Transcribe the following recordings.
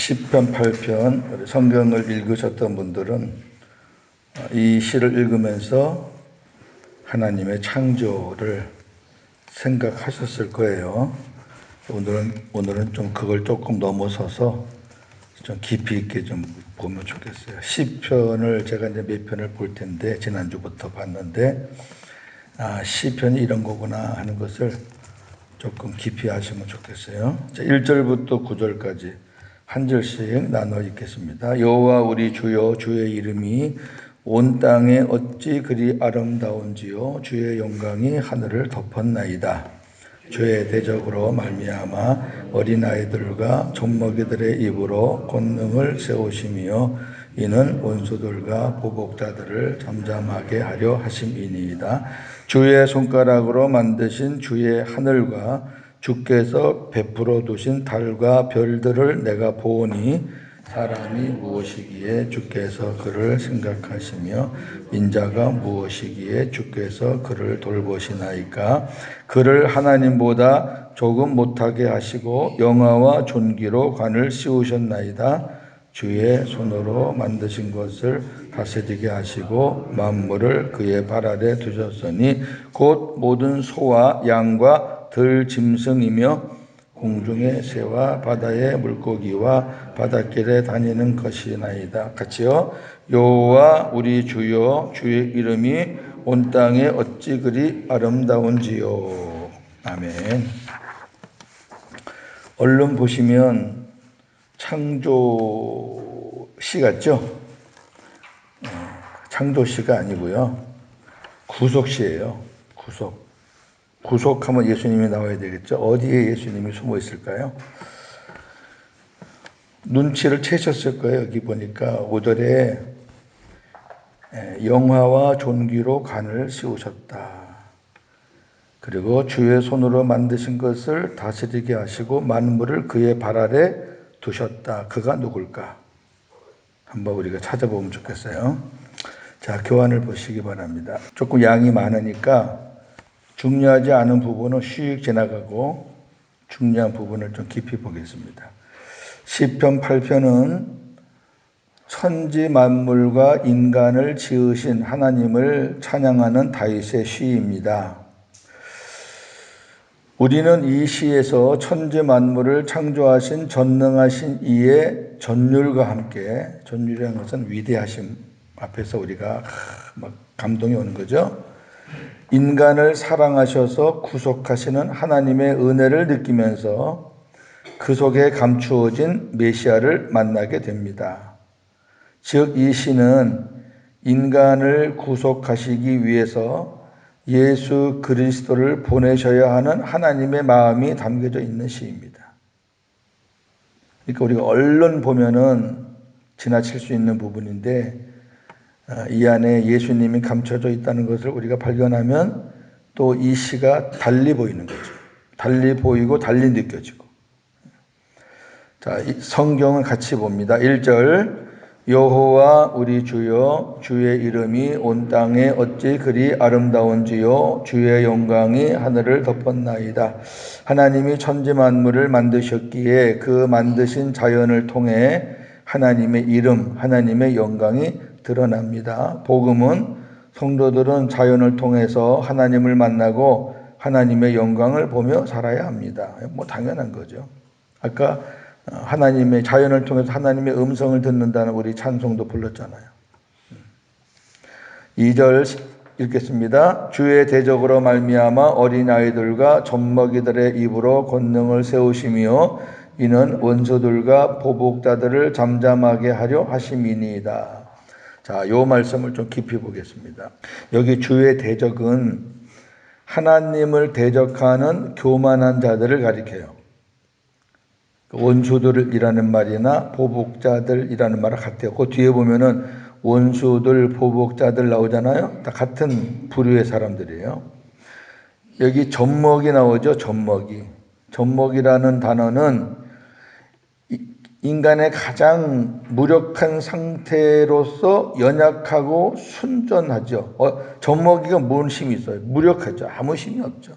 시편 8편 우리 성경을 읽으셨던 분들은 이 시를 읽으면서 하나님의 창조를 생각하셨을 거예요. 오늘은 좀 그걸 조금 넘어서서 좀 깊이 있게 좀 보면 좋겠어요. 시편을 제가 이제 몇 편을 볼 텐데 지난주부터 봤는데 시편이 이런 거구나 하는 것을 조금 깊이 아시면 좋겠어요. 자, 1절부터 9절까지 한 절씩 나눠 읽겠습니다. 여호와 우리 주여, 주의 이름이 온 땅에 어찌 그리 아름다운지요, 주의 영광이 하늘을 덮었나이다. 주의 대적으로 말미암아 어린아이들과 젖먹이들의 입으로 권능을 세우시며 이는 원수들과 보복자들을 잠잠하게 하려 하심이니이다. 주의 손가락으로 만드신 주의 하늘과 주께서 베풀어 두신 달과 별들을 내가 보오니 사람이 무엇이기에 주께서 그를 생각하시며 인자가 무엇이기에 주께서 그를 돌보시나이까. 그를 하나님보다 조금 못하게 하시고 영화와 존귀로 관을 씌우셨나이다. 주의 손으로 만드신 것을 다스리게 하시고 만물을 그의 발 아래 두셨으니 곧 모든 소와 양과 들 짐승이며 공중의 새와 바다의 물고기와 바닷길에 다니는 것이나이다. 같이요. 여호와 우리 주여, 주의 이름이 온 땅에 어찌 그리 아름다운지요. 아멘. 얼른 보시면 창조시 같죠? 창조시가 아니고요. 구속시예요. 구속하면 예수님이 나와야 되겠죠. 어디에 예수님이 숨어 있을까요? 눈치를 채셨을 거예요. 여기 보니까 5절에 영화와 존귀로 관을 씌우셨다. 그리고 주의 손으로 만드신 것을 다스리게 하시고 만물을 그의 발 아래 두셨다. 그가 누굴까? 한번 우리가 찾아보면 좋겠어요. 자, 교환을 보시기 바랍니다. 조금 양이 많으니까 중요하지 않은 부분은 휙 지나가고 중요한 부분을 좀 깊이 보겠습니다. 시편 8편은 천지 만물과 인간을 지으신 하나님을 찬양하는 다윗의 시입니다. 우리는 이 시에서 천지 만물을 창조하신 전능하신 이의 전율과 함께, 전율이라는 것은 위대하심 앞에서 우리가 막 감동이 오는 거죠. 인간을 사랑하셔서 구속하시는 하나님의 은혜를 느끼면서 그 속에 감추어진 메시아를 만나게 됩니다. 즉, 이 시는 인간을 구속하시기 위해서 예수 그리스도를 보내셔야 하는 하나님의 마음이 담겨져 있는 시입니다. 그러니까 우리가 얼른 보면은 지나칠 수 있는 부분인데 이 안에 예수님이 감춰져 있다는 것을 우리가 발견하면 또 이 시가 달리 보이는 거죠. 달리 보이고 달리 느껴지고. 자, 성경을 같이 봅니다. 1절 여호와 우리 주여, 주의 이름이 온 땅에 어찌 그리 아름다운지요, 주의 영광이 하늘을 덮었나이다. 하나님이 천지 만물을 만드셨기에 그 만드신 자연을 통해 하나님의 이름, 하나님의 영광이 드러납니다. 복음은 성도들은 자연을 통해서 하나님을 만나고 하나님의 영광을 보며 살아야 합니다. 뭐 당연한 거죠. 아까 하나님의 자연을 통해서 하나님의 음성을 듣는다는 우리 찬송도 불렀잖아요. 2절 읽겠습니다. 주의 대적으로 말미암아 어린아이들과 젖먹이들의 입으로 권능을 세우시며 이는 원수들과 보복자들을 잠잠하게 하려 하심이니이다. 자, 요 말씀을 좀 깊이 보겠습니다. 여기 주의 대적은 하나님을 대적하는 교만한 자들을 가리켜요. 원수들이라는 말이나 보복자들이라는 말을 같아요. 그 뒤에 보면은 원수들, 보복자들 나오잖아요. 다 같은 부류의 사람들이에요. 여기 젖먹이 나오죠. 젖먹이라는 단어는 인간의 가장 무력한 상태로서 연약하고 순전하죠. 젖먹이가 뭔 힘이 있어요? 무력하죠. 아무 힘이 없죠.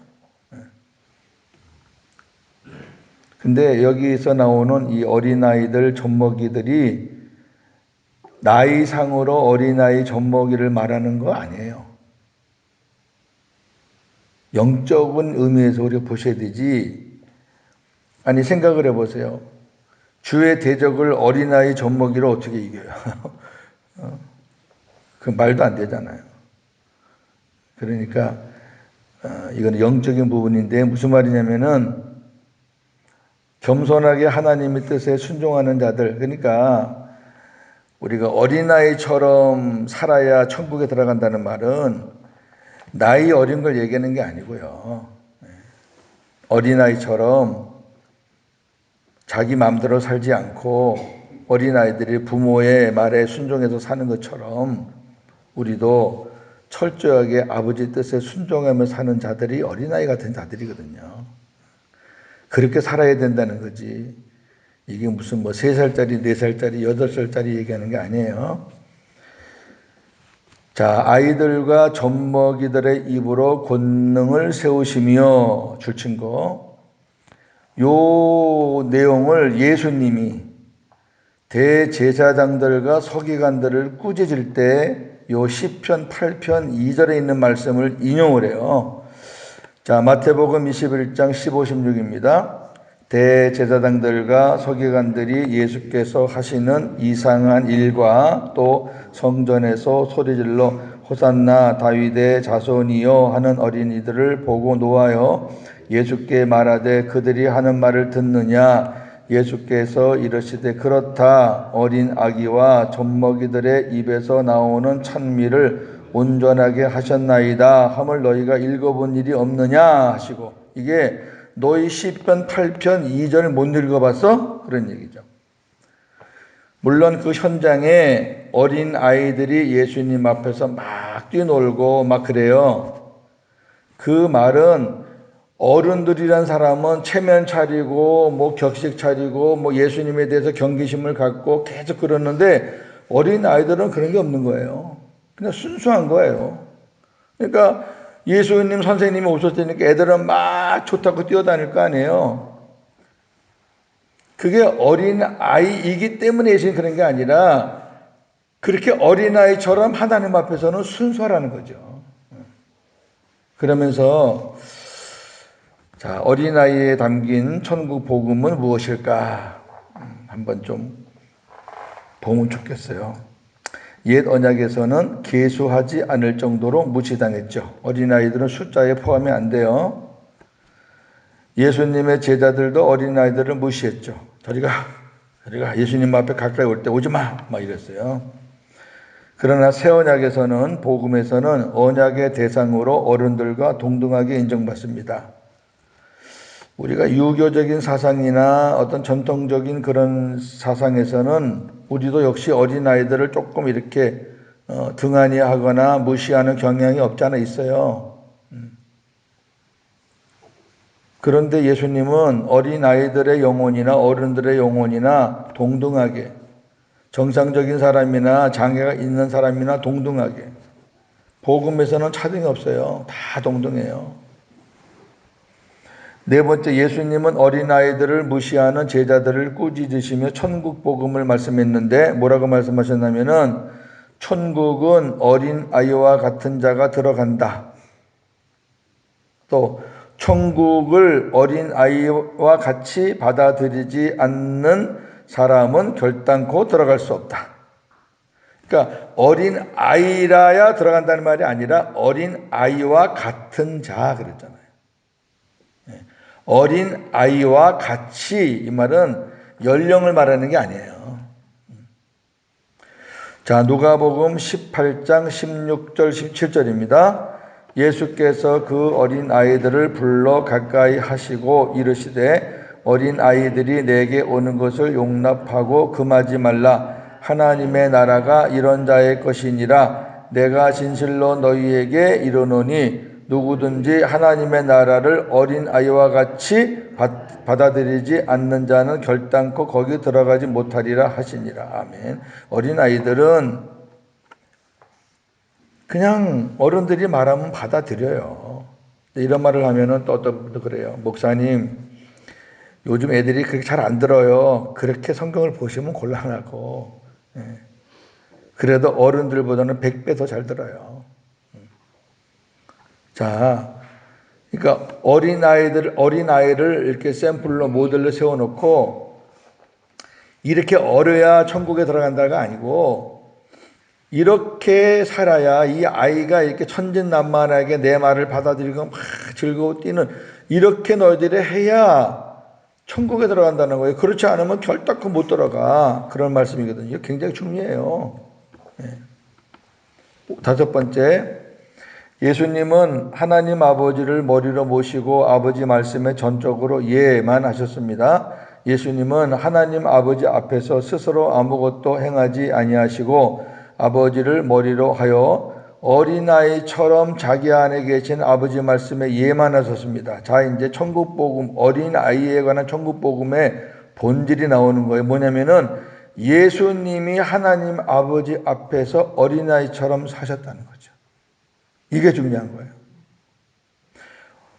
근데 여기서 나오는 이 어린아이들 젖먹이들이 나이상으로 어린아이 젖먹이를 말하는 거 아니에요. 영적인 의미에서 우리가 보셔야 되지. 아니 생각을 해보세요. 주의 대적을 어린아이 젖먹이로 어떻게 이겨요? 그 말도 안 되잖아요. 그러니까 이건 영적인 부분인데 무슨 말이냐면은 겸손하게 하나님의 뜻에 순종하는 자들, 그러니까 우리가 어린아이처럼 살아야 천국에 들어간다는 말은 나이 어린 걸 얘기하는 게 아니고요. 어린아이처럼 자기 마음대로 살지 않고 어린아이들이 부모의 말에 순종해서 사는 것처럼 우리도 철저하게 아버지 뜻에 순종하며 사는 자들이 어린아이 같은 자들이거든요. 그렇게 살아야 된다는 거지. 이게 무슨 뭐 3살짜리, 4살짜리, 8살짜리 얘기하는 게 아니에요. 자, 아이들과 젖먹이들의 입으로 권능을 세우시며 줄친 거. 요 내용을 예수님이 대제사장들과 서기관들을 꾸짖을 때 요 시편 8편 2절에 있는 말씀을 인용을 해요. 자, 마태복음 21장 15, 16입니다. 대제사장들과 서기관들이 예수께서 하시는 이상한 일과 또 성전에서 소리질러 호산나 다윗의 자손이여 하는 어린이들을 보고 노하여 예수께 말하되 그들이 하는 말을 듣느냐. 예수께서 이르시되 그렇다. 어린 아기와 젖먹이들의 입에서 나오는 찬미를 온전하게 하셨나이다 함을 너희가 읽어본 일이 없느냐 하시고, 이게 너희 시편 8편 2절 못 읽어봤어? 그런 얘기죠. 물론 그 현장에 어린 아이들이 예수님 앞에서 막 뛰놀고 막 그래요. 그 말은 어른들이란 사람은 체면 차리고 뭐 격식 차리고 뭐 예수님에 대해서 경계심을 갖고 계속 그러는데 어린 아이들은 그런 게 없는 거예요. 그냥 순수한 거예요. 그러니까 예수님 선생님이 오셨으니까 애들은 막 좋다고 뛰어다닐 거 아니에요. 그게 어린 아이이기 때문에 예수님 그런 게 아니라 그렇게 어린 아이처럼 하나님 앞에서는 순수하라는 거죠. 그러면서 자, 어린아이에 담긴 천국 복음은 무엇일까? 한번 좀 보면 좋겠어요. 옛 언약에서는 계수하지 않을 정도로 무시당했죠. 어린아이들은 숫자에 포함이 안 돼요. 예수님의 제자들도 어린아이들을 무시했죠. 저리가 예수님 앞에 가까이 올 때 오지 마! 막 이랬어요. 그러나 새 언약에서는 복음에서는 언약의 대상으로 어른들과 동등하게 인정받습니다. 우리가 유교적인 사상이나 어떤 전통적인 그런 사상에서는 우리도 역시 어린아이들을 조금 이렇게 등한히 하거나 무시하는 경향이 없지 않아 있어요. 그런데 예수님은 어린아이들의 영혼이나 어른들의 영혼이나 동등하게, 정상적인 사람이나 장애가 있는 사람이나 동등하게, 복음에서는 차등이 없어요. 다 동등해요. 네 번째, 예수님은 어린아이들을 무시하는 제자들을 꾸짖으시며 천국 복음을 말씀했는데 뭐라고 말씀하셨냐면은 천국은 어린아이와 같은 자가 들어간다. 또 천국을 어린아이와 같이 받아들이지 않는 사람은 결단코 들어갈 수 없다. 그러니까 어린아이라야 들어간다는 말이 아니라 어린아이와 같은 자 그랬잖아요. 어린 아이와 같이, 이 말은 연령을 말하는 게 아니에요. 자, 누가복음 18장 16절 17절입니다. 예수께서 그 어린 아이들을 불러 가까이 하시고 이르시되 어린 아이들이 내게 오는 것을 용납하고 금하지 말라. 하나님의 나라가 이런 자의 것이니라. 내가 진실로 너희에게 이르노니 누구든지 하나님의 나라를 어린아이와 같이 받아들이지 않는 자는 결단코 거기 들어가지 못하리라 하시니라. 아멘. 어린아이들은 그냥 어른들이 말하면 받아들여요. 이런 말을 하면은 또 어떤 분도 그래요. 목사님, 요즘 애들이 그렇게 잘 안 들어요. 그렇게 성경을 보시면 곤란하고. 그래도 어른들보다는 100배 더 잘 들어요. 자, 그러니까 어린아이를 이렇게 샘플로 모델로 세워놓고 이렇게 어려야 천국에 들어간다가 아니고 이렇게 살아야 이 아이가 이렇게 천진난만하게 내 말을 받아들이고 막 즐거워 뛰는 이렇게 너희들이 해야 천국에 들어간다는 거예요. 그렇지 않으면 결단코 못 들어가. 그런 말씀이거든요. 굉장히 중요해요. 다섯 번째, 예수님은 하나님 아버지를 머리로 모시고 아버지 말씀에 전적으로 예만 하셨습니다. 예수님은 하나님 아버지 앞에서 스스로 아무것도 행하지 아니하시고 아버지를 머리로 하여 어린아이처럼 자기 안에 계신 아버지 말씀에 예만 하셨습니다. 자, 이제 천국복음, 어린아이에 관한 천국복음의 본질이 나오는 거예요. 뭐냐면은 예수님이 하나님 아버지 앞에서 어린아이처럼 사셨다는 거죠. 이게 중요한 거예요.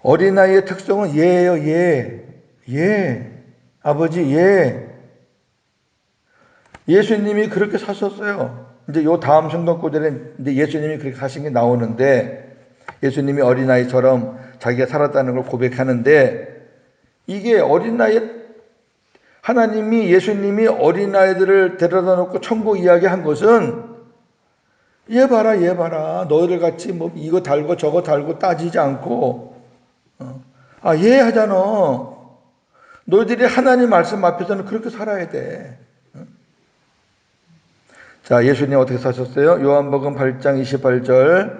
어린아이의 특성은 예예요, 예. 예. 아버지, 예. 예수님이 그렇게 사셨어요. 이제 요 다음 성경 구절에 이제 예수님이 그렇게 사신 게 나오는데 예수님이 어린아이처럼 자기가 살았다는 걸 고백하는데 이게 하나님이 예수님이 어린아이들을 데려다 놓고 천국 이야기한 것은 얘 봐라, 얘 봐라. 너희들 같이 뭐 이거 달고 저거 달고 따지지 않고 얘 하잖아. 너희들이 하나님 말씀 앞에서는 그렇게 살아야 돼. 자, 예수님 어떻게 사셨어요? 요한복음 8장 28절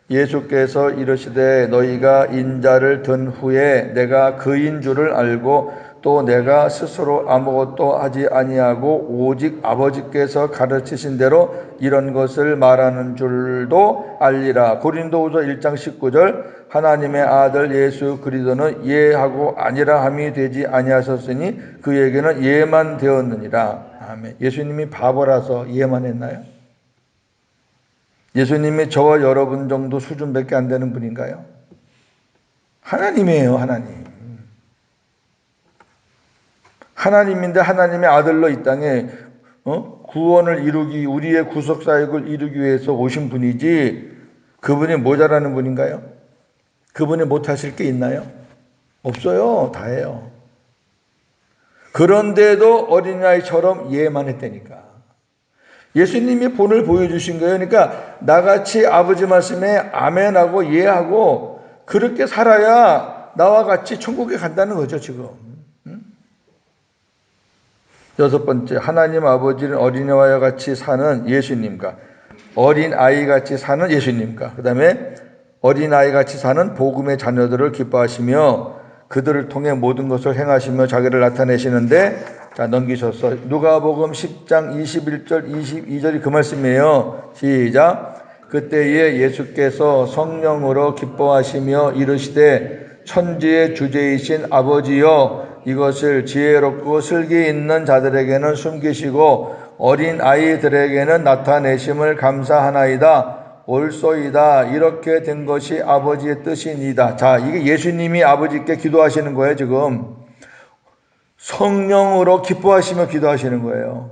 예수께서 이르시되 너희가 인자를 든 후에 내가 그인 줄을 알고 또 내가 스스로 아무것도 하지 아니하고 오직 아버지께서 가르치신 대로 이런 것을 말하는 줄도 알리라. 고린도후서 1장 19절 하나님의 아들 예수 그리스도는 예하고 아니라 함이 되지 아니하셨으니 그에게는 예만 되었느니라. 아멘. 예수님이 바보라서 예만 했나요? 예수님이 저와 여러분 정도 수준밖에 안 되는 분인가요? 하나님이에요, 하나님. 하나님인데 하나님의 아들로 이 땅에 구원을 이루기, 우리의 구속사역을 이루기 위해서 오신 분이지 그분이 모자라는 분인가요? 그분이 못하실 게 있나요? 없어요. 다 해요. 그런데도 어린아이처럼 예만 했다니까. 예수님이 본을 보여주신 거예요. 그러니까 나같이 아버지 말씀에 아멘하고 예하고 그렇게 살아야 나와 같이 천국에 간다는 거죠, 지금. 여섯 번째, 하나님 아버지는 어린애와 같이 사는 예수님과 어린아이 같이 사는 예수님과 그 다음에 어린아이 같이 사는 복음의 자녀들을 기뻐하시며 그들을 통해 모든 것을 행하시며 자기를 나타내시는데 자, 넘기셨어. 누가복음 10장 21절 22절이 그 말씀이에요. 시작. 그때에 예수께서 성령으로 기뻐하시며 이르시되 천지의 주제이신 아버지여 이것을 지혜롭고 슬기 있는 자들에게는 숨기시고 어린 아이들에게는 나타내심을 감사하나이다. 옳소이다. 이렇게 된 것이 아버지의 뜻이니다. 자, 이게 예수님이 아버지께 기도하시는 거예요, 지금. 성령으로 기뻐하시며 기도하시는 거예요.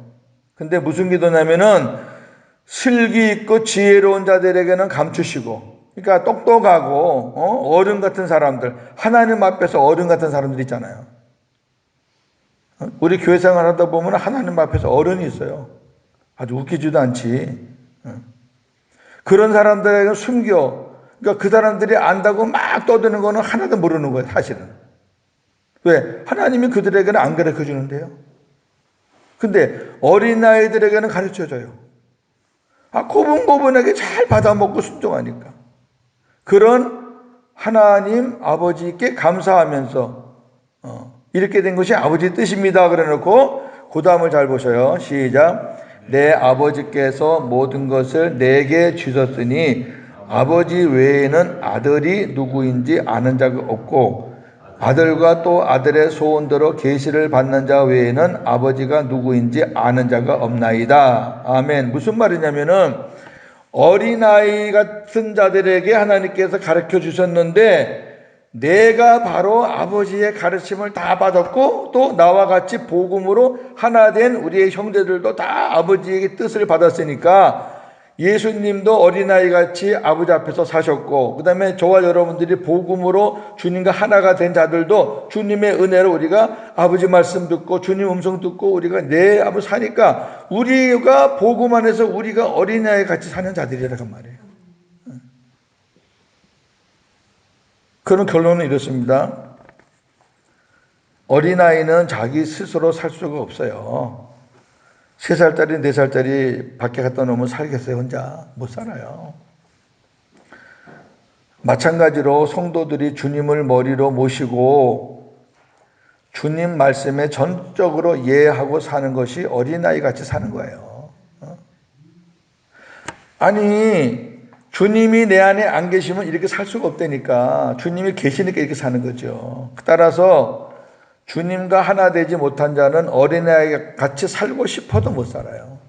근데 무슨 기도냐면은 슬기 있고 지혜로운 자들에게는 감추시고, 그러니까 똑똑하고 어른 같은 사람들, 하나님 앞에서 어른 같은 사람들 있잖아요. 우리 교회 생활하다 보면 하나님 앞에서 어른이 있어요. 아주 웃기지도 않지. 그런 사람들에게는 숨겨. 그러니까 그 사람들이 안다고 막 떠드는 거는 하나도 모르는 거예요, 사실은. 왜? 하나님이 그들에게는 안 가르쳐 주는데요. 근데 어린아이들에게는 가르쳐 줘요. 고분고분하게 잘 받아먹고 순종하니까. 그런 하나님 아버지께 감사하면서 이렇게 된 것이 아버지 뜻입니다. 그래놓고 그 다음을 잘 보셔요. 시작. 내 아버지께서 모든 것을 내게 주셨으니 아버지 외에는 아들이 누구인지 아는 자가 없고 아들과 또 아들의 소원대로 계시를 받는 자 외에는 아버지가 누구인지 아는 자가 없나이다. 아멘. 무슨 말이냐면은 어린아이 같은 자들에게 하나님께서 가르쳐 주셨는데 내가 바로 아버지의 가르침을 다 받았고 또 나와 같이 복음으로 하나 된 우리의 형제들도 다 아버지의 뜻을 받았으니까 예수님도 어린아이 같이 아버지 앞에서 사셨고, 그 다음에 저와 여러분들이 복음으로 주님과 하나가 된 자들도 주님의 은혜로 우리가 아버지 말씀 듣고 주님 음성 듣고 우리가 내 아버지 사니까 우리가 복음 안에서 우리가 어린아이 같이 사는 자들이라고 말해요. 그런 결론은 이렇습니다. 어린아이는 자기 스스로 살 수가 없어요. 3살짜리, 4살짜리 밖에 갖다 놓으면 살겠어요? 혼자? 못 살아요. 마찬가지로 성도들이 주님을 머리로 모시고 주님 말씀에 전적으로 이해하고 사는 것이 어린아이 같이 사는 거예요. 아니, 주님이 내 안에 안 계시면 이렇게 살 수가 없다니까. 주님이 계시니까 이렇게 사는 거죠. 따라서 주님과 하나 되지 못한 자는 어린아이 같이 살고 싶어도 못 살아요.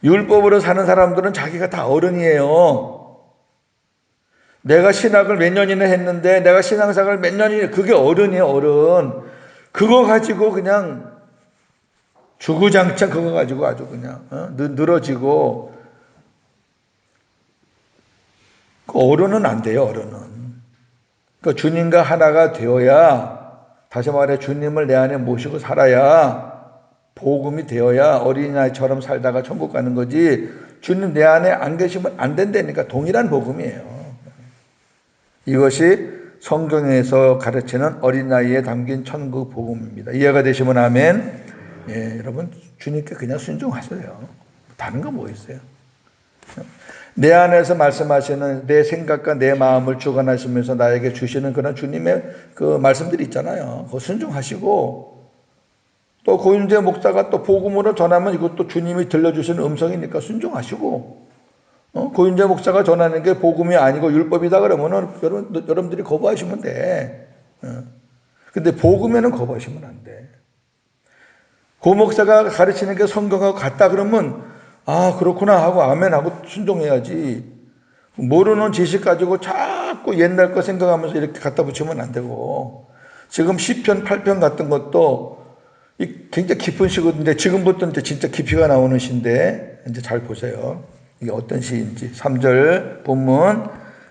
율법으로 사는 사람들은 자기가 다 어른이에요. 내가 신학을 몇 년이나 했는데 내가 신앙생활을 몇 년이나, 그게 어른이에요. 어른. 그거 가지고 그냥 주구장창 그거 가지고 아주 그냥 늘어지고, 그 어른은 안 돼요. 어른은. 그 주님과 하나가 되어야, 다시 말해 주님을 내 안에 모시고 살아야, 복음이 되어야 어린아이처럼 살다가 천국 가는 거지, 주님 내 안에 안 계시면 안 된다니까. 동일한 복음이에요. 이것이 성경에서 가르치는 어린아이에 담긴 천국 복음입니다. 이해가 되시면 아멘. 예, 여러분 주님께 그냥 순종하세요. 다른 거 뭐 있어요? 내 안에서 말씀하시는 내 생각과 내 마음을 주관하시면서 나에게 주시는 그런 주님의 그 말씀들이 있잖아요. 그거 순종하시고, 또 고윤재 목사가 또 복음으로 전하면 이것도 주님이 들려주시는 음성이니까 순종하시고, 고윤재 목사가 전하는 게 복음이 아니고 율법이다 그러면은 여러분들이 거부하시면 돼. 근데 복음에는 거부하시면 안 돼. 고 목사가 가르치는 게 성경하고 같다 그러면 아 그렇구나 하고 아멘 하고 순종해야지. 모르는 지식 가지고 자꾸 옛날 거 생각하면서 이렇게 갖다 붙이면 안 되고, 지금 시편 8편 같은 것도 굉장히 깊은 시인데 지금부터 이제 진짜 깊이가 나오는 시인데 이제 잘 보세요. 이게 어떤 시인지. 3절 본문,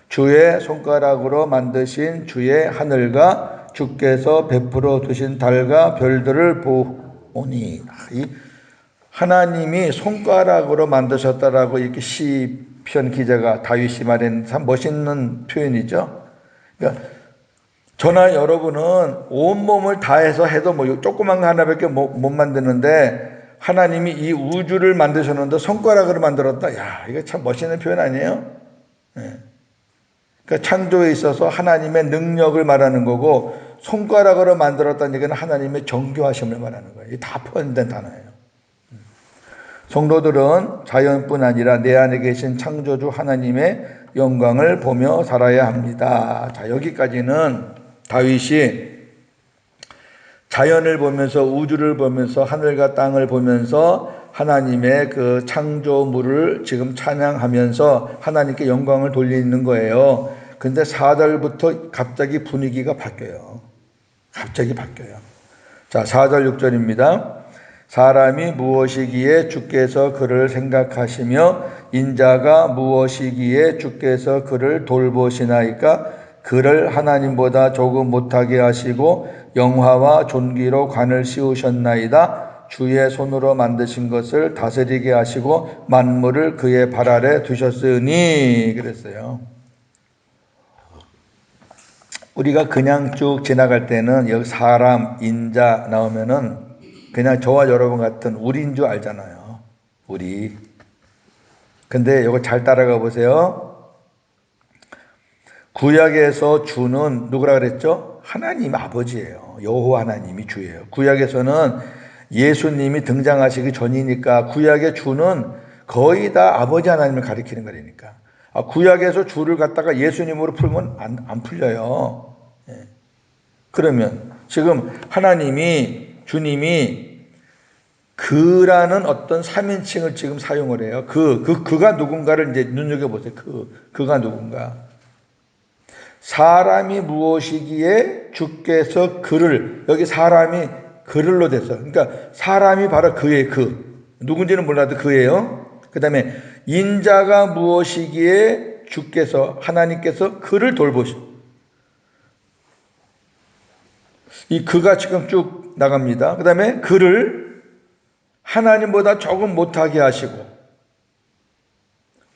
주의 손가락으로 만드신 주의 하늘과 주께서 베풀어 두신 달과 별들을 보오니, 하나님이 손가락으로 만드셨다라고 이렇게 시편 기자가 다윗이 말한 참 멋있는 표현이죠. 그러니까 저나 여러분은 온몸을 다해서 해도 뭐 조그만 거 하나밖에 못 만드는데 하나님이 이 우주를 만드셨는데 손가락으로 만들었다. 야, 이거 참 멋있는 표현 아니에요? 네. 그러니까 창조에 있어서 하나님의 능력을 말하는 거고, 손가락으로 만들었다는 얘기는 하나님의 정교하심을 말하는 거예요. 다 포함된 단어예요. 성도들은 자연뿐 아니라 내 안에 계신 창조주 하나님의 영광을 보며 살아야 합니다. 자, 여기까지는 다윗이 자연을 보면서, 우주를 보면서, 하늘과 땅을 보면서 하나님의 그 창조물을 지금 찬양하면서 하나님께 영광을 돌리는 거예요. 근데 4절부터 갑자기 분위기가 바뀌어요. 갑자기 바뀌어요. 자, 4절 6절입니다. 사람이 무엇이기에 주께서 그를 생각하시며 인자가 무엇이기에 주께서 그를 돌보시나이까. 그를 하나님보다 조금 못하게 하시고 영화와 존귀로 관을 씌우셨나이다. 주의 손으로 만드신 것을 다스리게 하시고 만물을 그의 발 아래 두셨으니, 그랬어요. 우리가 그냥 쭉 지나갈 때는 여기 사람, 인자 나오면은 그냥 저와 여러분 같은 우리인 줄 알잖아요. 우리. 근데 이거 잘 따라가 보세요. 구약에서 주는 누구라 그랬죠? 하나님 아버지예요. 여호와 하나님이 주예요. 구약에서는 예수님이 등장하시기 전이니까 구약의 주는 거의 다 아버지 하나님을 가리키는 거니까. 구약에서 주를 갖다가 예수님으로 풀면 안 풀려요. 그러면 지금 하나님이, 주님이 그라는 어떤 3인칭을 지금 사용을 해요. 그가 누군가를 이제 눈여겨보세요. 그가 누군가. 사람이 무엇이기에 주께서 그를, 여기 사람이 그를로 됐어. 그러니까 사람이 바로 그의 누군지는 몰라도 그예요. 그 다음에 인자가 무엇이기에 주께서, 하나님께서 그를 돌보시. 이 그가 지금 쭉 나갑니다. 그 다음에 그를 하나님보다 조금 못하게 하시고,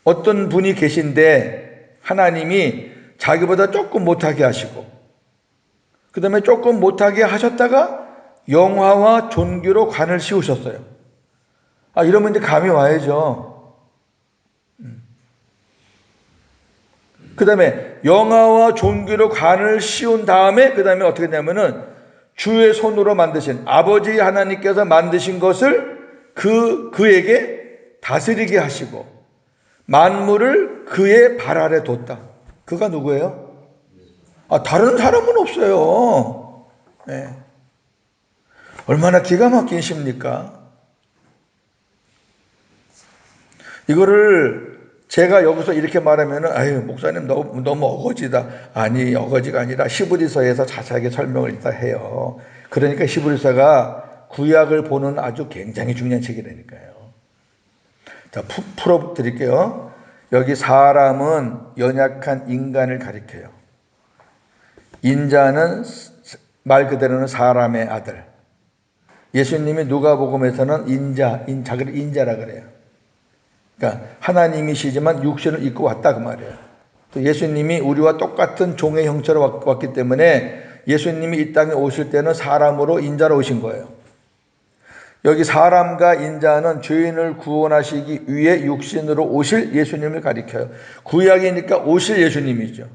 어떤 분이 계신데 하나님이 자기보다 조금 못하게 하시고, 그 다음에 조금 못하게 하셨다가 영화와 존귀로 관을 씌우셨어요. 이러면 이제 감이 와야죠. 그 다음에 영화와 존귀로 관을 씌운 다음에 그 다음에 어떻게 되냐면은 주의 손으로 만드신, 아버지 하나님께서 만드신 것을 그에게 다스리게 하시고 만물을 그의 발 아래 뒀다. 그가 누구예요? 다른 사람은 없어요. 네. 얼마나 기가 막힌 시입니까? 이거를 제가 여기서 이렇게 말하면은, 아유, 목사님 너무 어거지다. 아니, 어거지가 아니라 히브리서에서 자세하게 설명을 일단 해요. 그러니까 히브리서가 구약을 보는 아주 굉장히 중요한 책이라니까요. 자, 풀어드릴게요. 여기 사람은 연약한 인간을 가리켜요. 인자는 말 그대로는 사람의 아들. 예수님이 누가복음에서는 인자라 그래요. 그러니까 하나님이시지만 육신을 입고 왔다 그 말이에요. 또 예수님이 우리와 똑같은 종의 형체로 왔기 때문에 예수님이 이 땅에 오실 때는 사람으로 인자로 오신 거예요. 여기 사람과 인자는 죄인을 구원하시기 위해 육신으로 오실 예수님을 가리켜요. 구약이니까 오실 예수님이죠.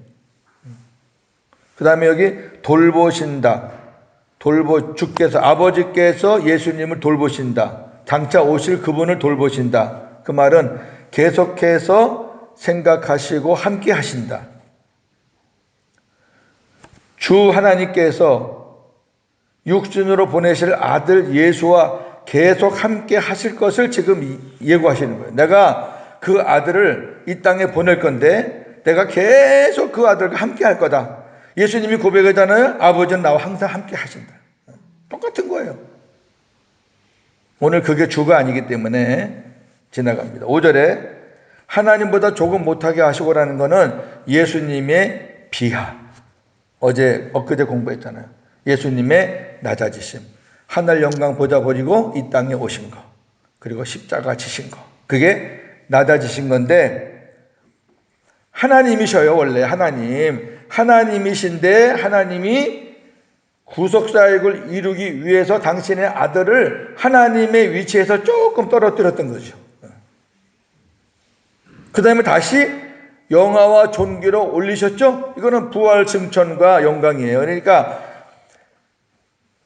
그 다음에 여기 돌보신다. 주께서, 아버지께서 예수님을 돌보신다. 장차 오실 그분을 돌보신다. 그 말은 계속해서 생각하시고 함께 하신다. 주 하나님께서 육신으로 보내실 아들 예수와 계속 함께 하실 것을 지금 예고하시는 거예요. 내가 그 아들을 이 땅에 보낼 건데 내가 계속 그 아들과 함께 할 거다. 예수님이 고백하잖아요. 아버지는 나와 항상 함께 하신다. 똑같은 거예요. 오늘 그게 주가 아니기 때문에 지나갑니다. 5절에 하나님보다 조금 못하게 하시고라는 것은 예수님의 비하. 엊그제 공부했잖아요. 예수님의 낮아지심. 하늘 영광 보자 버리고 이 땅에 오신 거. 그리고 십자가 지신 거. 그게 낮아지신 건데, 하나님이셔요. 원래 하나님이신데 하나님이 구속사역을 이루기 위해서 당신의 아들을 하나님의 위치에서 조금 떨어뜨렸던 거죠. 그 다음에 다시 영화와 존귀로 올리셨죠? 이거는 부활 승천과 영광이에요. 그러니까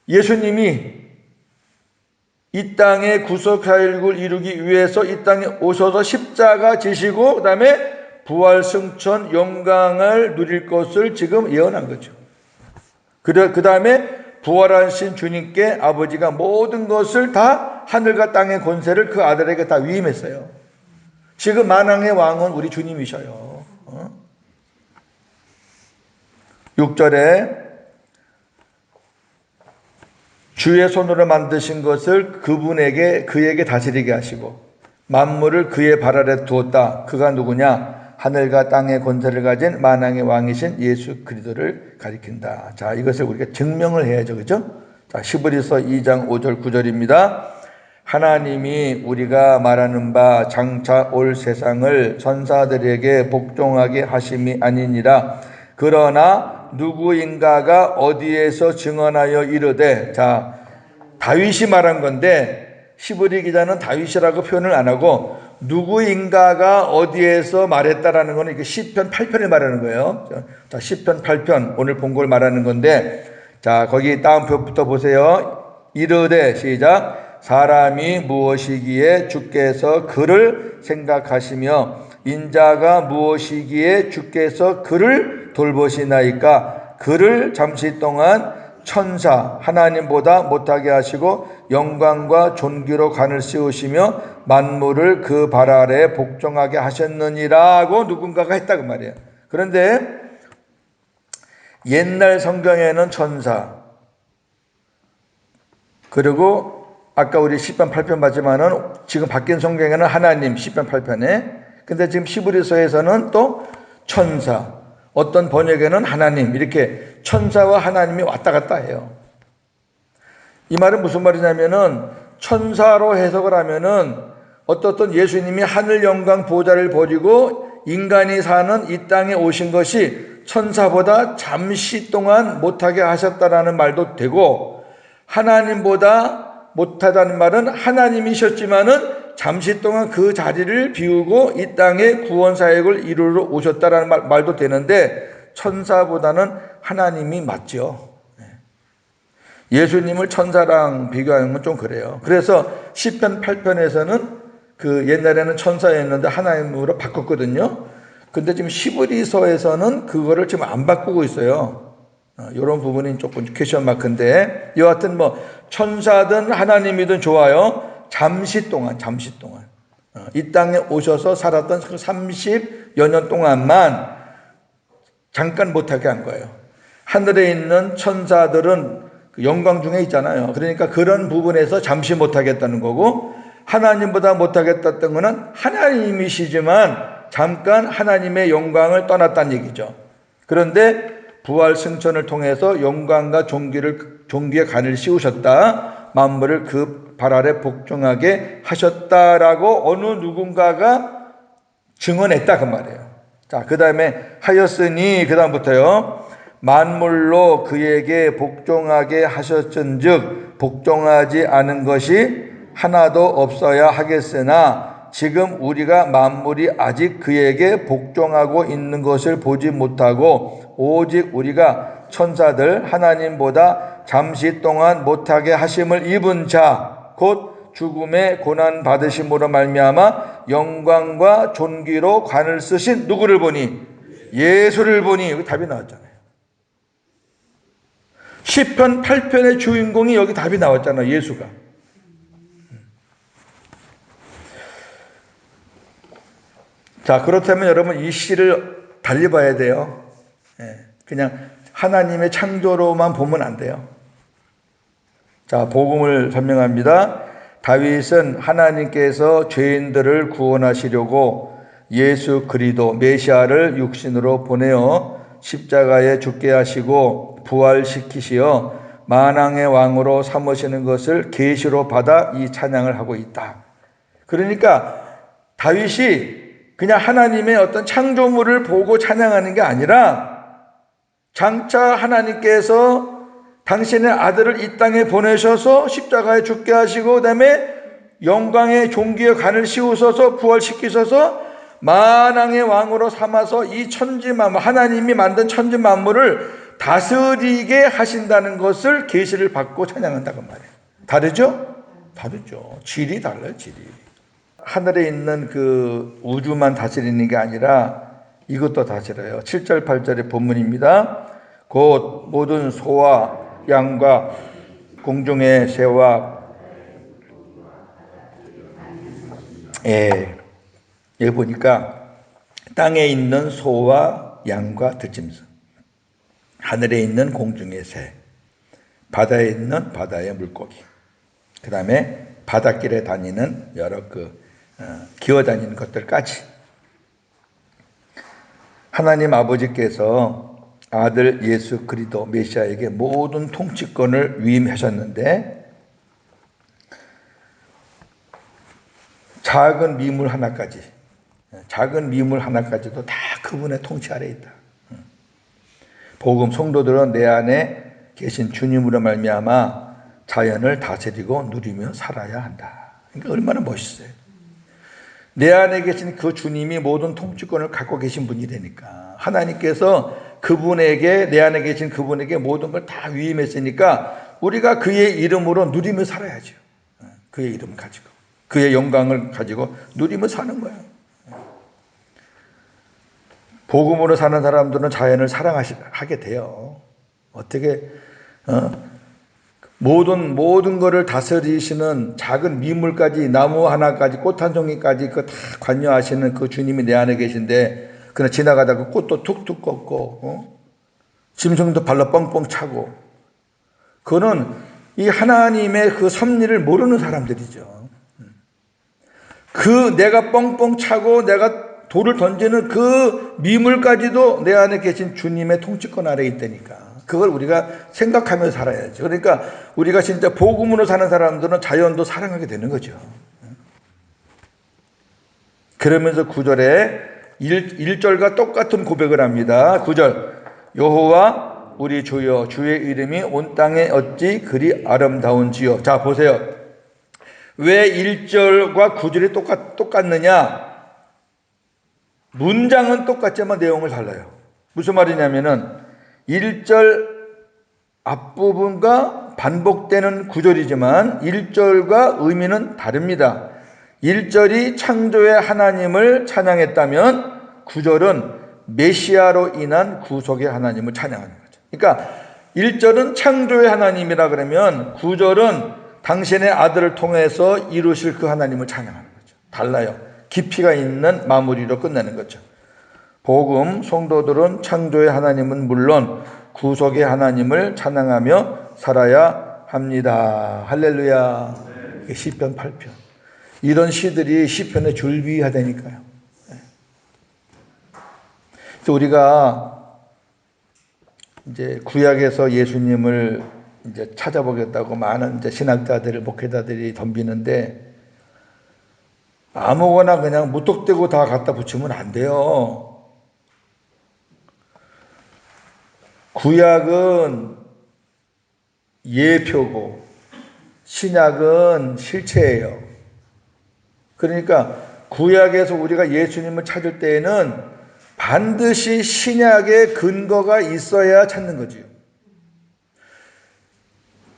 예수님이 이 땅에 구속사역을 이루기 위해서 이 땅에 오셔서 십자가 지시고 그 다음에 부활 승천 영광을 누릴 것을 지금 예언한 거죠. 그 다음에 부활하신 주님께 아버지가 모든 것을 다 하늘과 땅의 권세를 그 아들에게 다 위임했어요. 지금 만왕의 왕은 우리 주님이셔요. 6절에 주의 손으로 만드신 것을 그에게 다스리게 하시고 만물을 그의 발 아래 두었다. 그가 누구냐? 하늘과 땅의 권세를 가진 만왕의 왕이신 예수 그리스도를 가리킨다. 자, 이것을 우리가 증명을 해야죠. 그죠? 자, 히브리서 2장 5절 9절입니다. 하나님이 우리가 말하는 바 장차 올 세상을 천사들에게 복종하게 하심이 아니니라. 그러나 누구인가가 어디에서 증언하여 이르되, 자, 다윗이 말한 건데 히브리 기자는 다윗이라고 표현을 안 하고 누구인가가 어디에서 말했다라는 거는 이게 시편 8편을 말하는 거예요. 자, 시편 8편 오늘 본 걸 말하는 건데, 자, 거기 다음 표부터 보세요. 이르되, 시작. 사람이 무엇이기에 주께서 그를 생각하시며 인자가 무엇이기에 주께서 그를 돌보시나이까. 그를 잠시 동안 천사 하나님보다 못하게 하시고 영광과 존귀로 관을 씌우시며 만물을 그 발 아래 복종하게 하셨느니라고 누군가가 했다고 말이에요. 그런데 옛날 성경에는 천사, 그리고 아까 우리 10편 8편 봤지만은 지금 바뀐 성경에는 하나님 10편 8편에, 근데 지금 히브리서에서는 또 천사, 어떤 번역에는 하나님, 이렇게 천사와 하나님이 왔다 갔다 해요. 이 말은 무슨 말이냐면은 천사로 해석을 하면은 어떻든 예수님이 하늘 영광 보좌를 버리고 인간이 사는 이 땅에 오신 것이 천사보다 잠시 동안 못하게 하셨다라는 말도 되고, 하나님보다 못하다는 말은 하나님이셨지만은 잠시 동안 그 자리를 비우고 이 땅에 구원 사역을 이루러 오셨다라는 말도 되는데, 천사보다는 하나님이 맞죠. 예수님을 천사랑 비교하는 건 좀 그래요. 그래서 시편 8편에서는 그 옛날에는 천사였는데 하나님으로 바꿨거든요. 근데 지금 히브리서에서는 그거를 지금 안 바꾸고 있어요. 이런 부분이 조금 퀘션 마크인데, 여하튼 뭐 천사든 하나님이든 좋아요. 잠시 동안 이 땅에 오셔서 살았던 그 30여 년 동안만 잠깐 못하게 한 거예요. 하늘에 있는 천사들은 영광 중에 있잖아요. 그러니까 그런 부분에서 잠시 못하겠다는 거고, 하나님보다 못하겠다는 거는 하나님이시지만 잠깐 하나님의 영광을 떠났다는 얘기죠. 그런데 부활 승천을 통해서 영광과 존귀의 관을 씌우셨다. 만물을 그 발 아래 복종하게 하셨다라고 어느 누군가가 증언했다 그 말이에요. 자, 그 다음에 하였으니, 그 다음부터요. 만물로 그에게 복종하게 하셨은즉 복종하지 않은 것이 하나도 없어야 하겠으나 지금 우리가 만물이 아직 그에게 복종하고 있는 것을 보지 못하고 오직 우리가 천사들 하나님보다 잠시 동안 못하게 하심을 입은 자 곧 죽음의 고난 받으심으로 말미암아 영광과 존귀로 관을 쓰신 누구를 보니? 예수를 보니. 여기 답이 나왔잖아요. 시편 8편의 주인공이 여기 답이 나왔잖아요. 예수가. 자, 그렇다면 여러분 이 시를 달리 봐야 돼요. 그냥 하나님의 창조로만 보면 안 돼요. 자, 복음을 설명합니다. 다윗은 하나님께서 죄인들을 구원하시려고 예수 그리스도 메시아를 육신으로 보내어 십자가에 죽게 하시고 부활시키시어 만왕의 왕으로 삼으시는 것을 계시로 받아 이 찬양을 하고 있다. 그러니까 다윗이 그냥 하나님의 어떤 창조물을 보고 찬양하는 게 아니라 장차 하나님께서 당신의 아들을 이 땅에 보내셔서 십자가에 죽게 하시고 그다음에 영광의 존귀의 관을 씌우셔서 부활시키셔서 만왕의 왕으로 삼아서 이 천지만물, 하나님이 만든 천지만물을 다스리게 하신다는 것을 계시를 받고 찬양한다고 말이에요. 다르죠? 다르죠. 질이 달라요, 질이. 하늘에 있는 그 우주만 다스리는 게 아니라 이것도 다스려요. 7절 8절의 본문입니다. 곧 모든 소와 양과 공중의 새와 여기 보니까 땅에 있는 소와 양과 들짐승, 하늘에 있는 공중의 새, 바다에 있는 바다의 물고기, 그 다음에 바닷길에 다니는 여러 기어다니는 것들까지 하나님 아버지께서 아들 예수 그리스도 메시아에게 모든 통치권을 위임하셨는데 작은 미물 하나까지도 다 그분의 통치 아래 있다. 복음 성도들은 내 안에 계신 주님으로 말미암아 자연을 다스리고 누리며 살아야 한다. 그러니까 얼마나 멋있어요. 내 안에 계신 그 주님이 모든 통치권을 갖고 계신 분이 되니까 하나님께서 그분에게, 내 안에 계신 그분에게 모든 걸 다 위임했으니까 우리가 그의 이름으로 누리며 살아야죠. 그의 이름 가지고 그의 영광을 가지고 누리며 사는 거예요. 복음으로 사는 사람들은 자연을 사랑하게 돼요. 어떻게 모든 것을 다스리시는 작은 미물까지, 나무 하나까지, 꽃 한 송이까지 그 다 관여하시는 그 주님이 내 안에 계신데 그냥 지나가다가 꽃도 툭툭 꺾고 짐승도 발로 뻥뻥 차고, 그거는 이 하나님의 그 섭리를 모르는 사람들이죠. 그 내가 뻥뻥 차고 내가 돌을 던지는 그 미물까지도 내 안에 계신 주님의 통치권 아래에 있다니까. 그걸 우리가 생각하면서 살아야죠. 그러니까 우리가 진짜 복음으로 사는 사람들은 자연도 사랑하게 되는 거죠. 그러면서 9절에 1절과 똑같은 고백을 합니다. 9절, 여호와 우리 주여, 주의 이름이 온 땅에 어찌 그리 아름다운지요. 자, 보세요. 왜 1절과 9절이 똑같느냐? 문장은 똑같지만 내용을 달라요. 무슨 말이냐면은 1절 앞부분과 반복되는 9절이지만 1절과 의미는 다릅니다. 1절이 창조의 하나님을 찬양했다면 9절은 메시아로 인한 구속의 하나님을 찬양하는 거죠. 그러니까 1절은 창조의 하나님이라 그러면 9절은 당신의 아들을 통해서 이루실 그 하나님을 찬양하는 거죠. 달라요. 깊이가 있는 마무리로 끝내는 거죠. 복음 성도들은 창조의 하나님은 물론 구속의 하나님을 찬양하며 살아야 합니다. 할렐루야. 시편 8편. 이런 시들이 시편의 줄비하다니까요. 그래서 우리가 이제 구약에서 예수님을 이제 찾아보겠다고 많은 이제 신학자들, 목회자들이 덤비는데 아무거나 그냥 무턱대고 다 갖다 붙이면 안 돼요. 구약은 예표고 신약은 실체예요. 그러니까 구약에서 우리가 예수님을 찾을 때에는 반드시 신약의 근거가 있어야 찾는 거지요.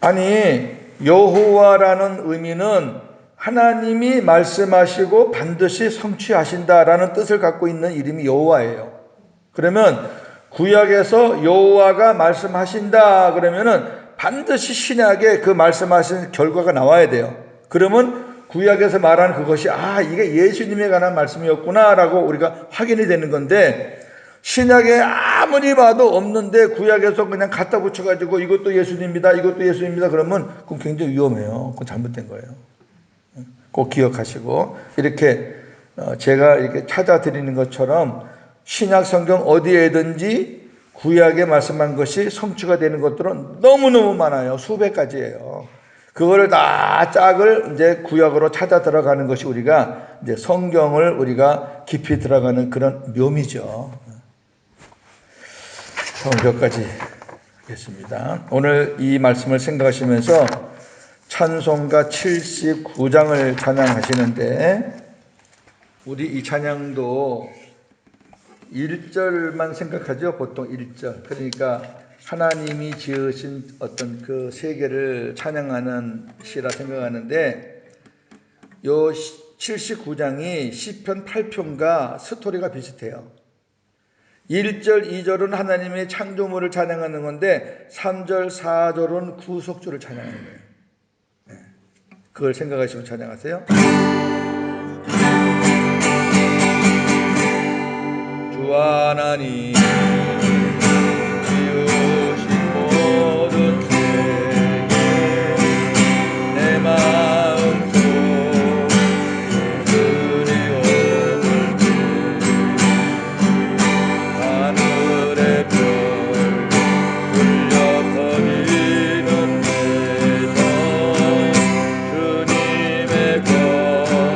아니, 여호와라는 의미는 하나님이 말씀하시고 반드시 성취하신다라는 뜻을 갖고 있는 이름이 여호와예요. 그러면 구약에서 여호와가 말씀하신다 그러면은 반드시 신약에 그 말씀하신 결과가 나와야 돼요. 그러면 구약에서 말하는 그것이 이게 예수님에 관한 말씀이었구나라고 우리가 확인이 되는 건데, 신약에 아무리 봐도 없는데 구약에서 그냥 갖다 붙여가지고 이것도 예수님이다, 이것도 예수님이다 그러면 그건 굉장히 위험해요. 그건 잘못된 거예요. 꼭 기억하시고, 이렇게 제가 이렇게 찾아드리는 것처럼 신약 성경 어디에든지 구약에 말씀한 것이 성취가 되는 것들은 너무너무 많아요. 수백 가지예요. 그거를 다 짝을 이제 구약으로 찾아 들어가는 것이 우리가 이제 성경을 우리가 깊이 들어가는 그런 묘미죠. 몇 가지 하겠습니다. 오늘 이 말씀을 생각하시면서 찬송가 79장을 찬양하시는데, 우리 이 찬양도 1절만 생각하죠. 보통 1절. 그러니까 하나님이 지으신 어떤 그 세계를 찬양하는 시라 생각하는데, 요 79장이 시편 8편과 스토리가 비슷해요. 1절, 2절은 하나님의 창조물을 찬양하는 건데 3절, 4절은 구속주를 찬양하는 거예요. 그걸 생각하시면 찬양하세요. 주 하나님 지으신 모든 세계 내 마음속 그리움을 하늘의 별 흘려 퍼지는 데서 주님의 거룩에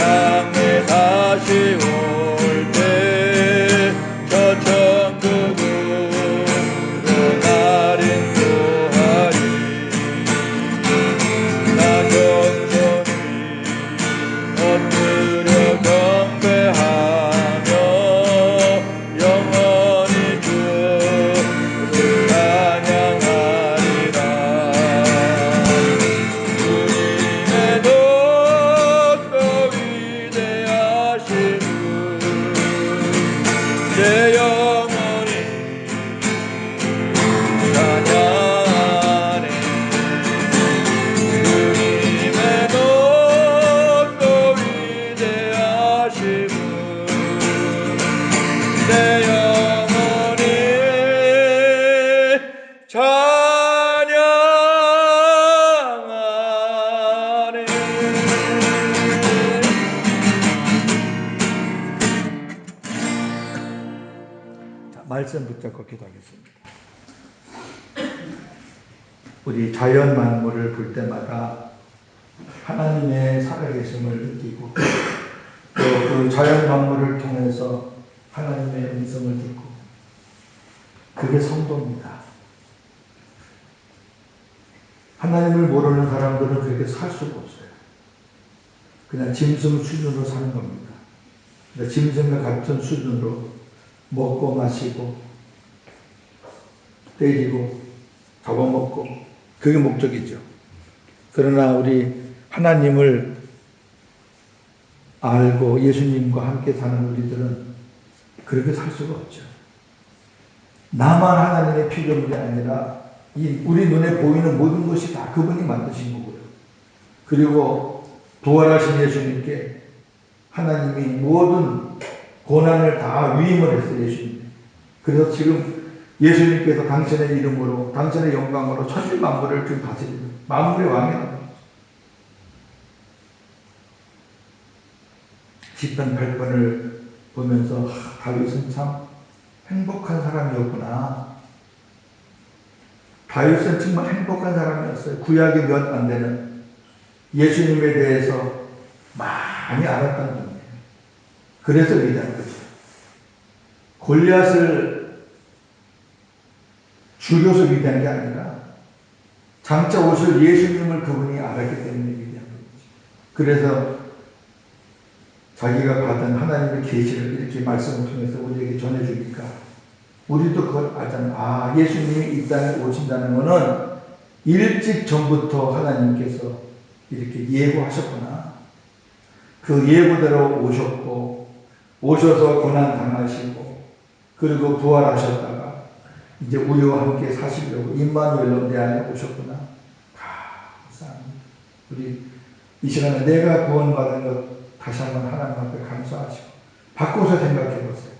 땅에 다시 올 때 저 천국으로 날 인도하리. 나 겸손히 엎드려 경배하며 영원히 주를 찬양하리라. 주님의 높고 위대하신 내 영혼이 찬양하네. 주님의 높고 위대하신 내 영혼이 찬양하네. 자, 말씀 붙잡고 기도하겠습니다. 우리 자연 만물을 볼 때마다 하나님의 살아계심을 느끼고 또 그 자연 만물을 통해서 하나님의 음성을 듣고, 그게 성도입니다. 하나님을 모르는 사람들은 그렇게 살 수가 없어요. 그냥 짐승 수준으로 사는 겁니다. 그러니까 짐승과 같은 수준으로 먹고 마시고 때리고 잡아먹고, 그게 목적이죠. 그러나 우리 하나님을 알고 예수님과 함께 사는 우리들은 그렇게 살 수가 없죠. 나만 하나님의 피조물이 아니라 우리 눈에 보이는 모든 것이 다 그분이 만드신 거고요. 그리고 부활하신 예수님께 하나님이 모든 고난을 다 위임을 했어요, 예수님. 그래서 지금 예수님께서 당신의 이름으로, 당신의 영광으로 천지 만물을 지금 다스리는 만물의 왕이라는 거죠. 시편 8편을 보면서 다윗은 참 행복한 사람이었구나. 다윗은 정말 행복한 사람이었어요. 구약이 몇 안 되는 예수님에 대해서 많이 알았던 분이에요. 그래서 위대한 거죠. 골리앗을 죽여서 위대한 게 아니라 장차 오실 예수님을 그분이 알았기 때문에 위대한 거죠. 그래서 자기가 받은 하나님의 계시를 이렇게 말씀을 통해서 우리에게 전해주니까 우리도 그걸 알잖아요. 아, 예수님이 이 땅에 오신다는 것은 일찍 전부터 하나님께서 이렇게 예고하셨구나. 그 예고대로 오셨고, 오셔서 고난 당하시고, 그리고 부활하셨다가 이제 우리와 함께 사시려고 임마누엘로 내 안에 오셨구나. 감사합니다. 우리 이 시간에 내가 구원받은 것 다시 한번 하나님 앞에 감사하시고 바꿔서 생각해 보세요.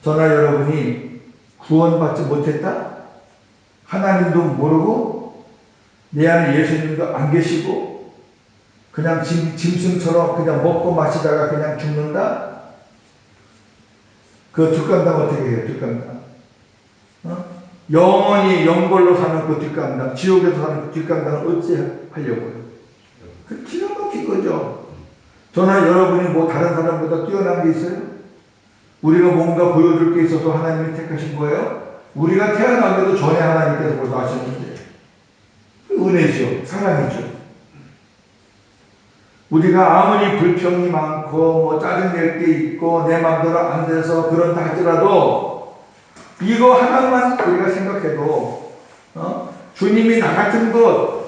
저나 여러분이 구원받지 못했다? 하나님도 모르고 내 안에 예수님도 안 계시고 그냥 짐승처럼 그냥 먹고 마시다가 그냥 죽는다? 그 뒷감당 어떻게 해요? 뒷감당. 영원히 영벌로 사는 그 뒷감당, 지옥에서 사는 그 뒷감당을 어찌 하려고요? 그 기가 막힌 거죠. 저나 여러분이 뭐 다른 사람보다 뛰어난 게 있어요? 우리가 뭔가 보여줄 게 있어서 하나님이 택하신 거예요? 우리가 태어나기도 전에 하나님께서 벌써 아셨는데. 은혜죠. 사랑이죠. 우리가 아무리 불평이 많고 뭐 짜증낼 게 있고 내 마음대로 안 돼서 그런다 할지라도 이거 하나만 우리가 생각해도 주님이 나 같은 것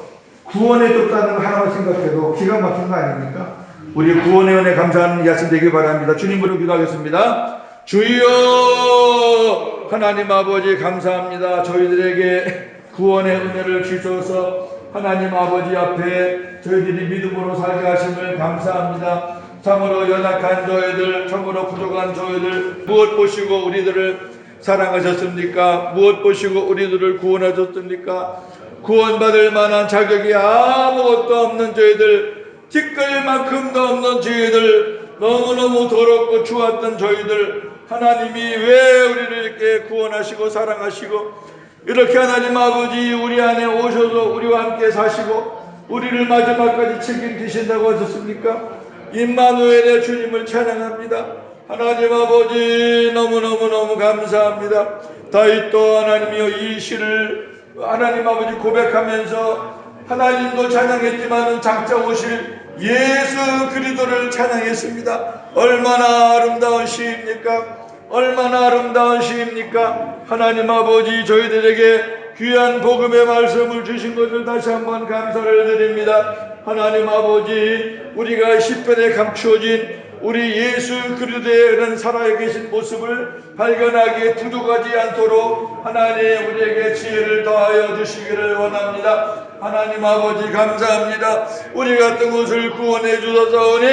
구원해 줬다는 거 하나만 생각해도 기가 막힌 거 아닙니까? 우리 구원의 은혜 감사하는 이 아침 되길 바랍니다. 주님으로 기도하겠습니다. 주여, 하나님 아버지 감사합니다. 저희들에게 구원의 은혜를 주셔서 하나님 아버지 앞에 저희들이 믿음으로 살게 하심을 감사합니다. 참으로 연약한 저희들, 참으로 부족한 저희들 무엇 보시고 우리들을 사랑하셨습니까? 무엇 보시고 우리들을 구원하셨습니까? 구원받을 만한 자격이 아무것도 없는 저희들, 티끌만큼도 없는 저희들, 너무너무 더럽고 추웠던 저희들, 하나님이 왜 우리를 이렇게 구원하시고 사랑하시고 이렇게 하나님 아버지 우리 안에 오셔서 우리와 함께 사시고 우리를 마지막까지 책임지신다고 하셨습니까? 임마누엘의 주님을 찬양합니다. 하나님 아버지 너무너무너무 감사합니다. 다윗도 하나님이여 이 시를 하나님 아버지 고백하면서 하나님도 찬양했지만 장차 오실 예수 그리스도를 찬양했습니다. 얼마나 아름다운 시입니까? 얼마나 아름다운 시입니까? 하나님 아버지 저희들에게 귀한 복음의 말씀을 주신 것을 다시 한번 감사를 드립니다. 하나님 아버지 우리가 시편에 감추어진 우리 예수 그리스도의 그런 살아계신 모습을 발견하기에 두둑하지 않도록 하나님 우리에게 지혜를 더하여 주시기를 원합니다. 하나님 아버지 감사합니다. 우리 같은 것을 구원해 주소서오니